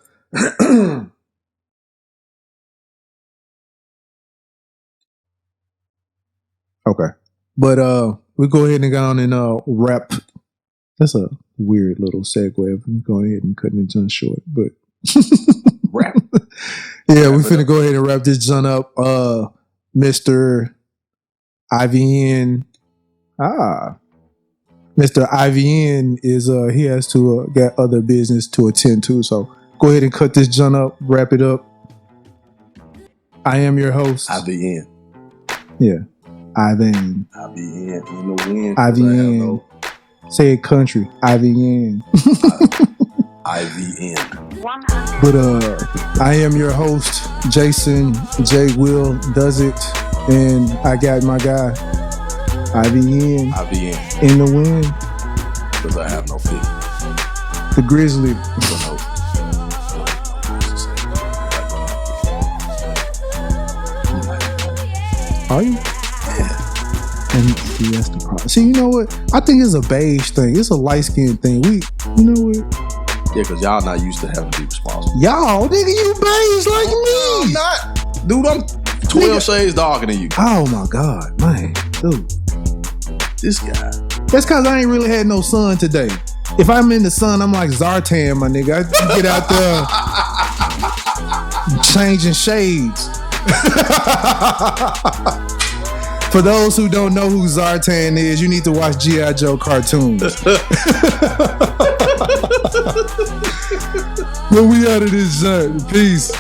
Okay. But we go ahead and go on and wrap. That's a weird little segue of going ahead and cutting it done short. But wrap. Yeah, we finna go ahead and wrap this done up. Mr. IVN. Mr. IVN is he has to get other business to attend to. So go ahead and cut this junk up, wrap it up. I am your host. IVN. Yeah. IVN. IVN in the wind. IVN. Say it country. IVN. IVN. But I am your host, Jason JWilldoes, and I got my guy IVN in the wind. Because I have no feet. The Grizzly. Are you? Yeah. And see, that's the problem. See, you know what? I think it's a beige thing. It's a light skin thing. You know what? Yeah, because y'all not used to having to be responsible. Y'all, nigga, you beige like me. I'm not. Dude, I'm 12 shades darker than you. Oh my God, man, dude. This guy. That's cause I ain't really had no sun today. If I'm in the sun, I'm like Zartan, my nigga. I get out there changing shades. For those who don't know who Zartan is, you need to watch G.I. Joe cartoons. But we out of this joint. Peace.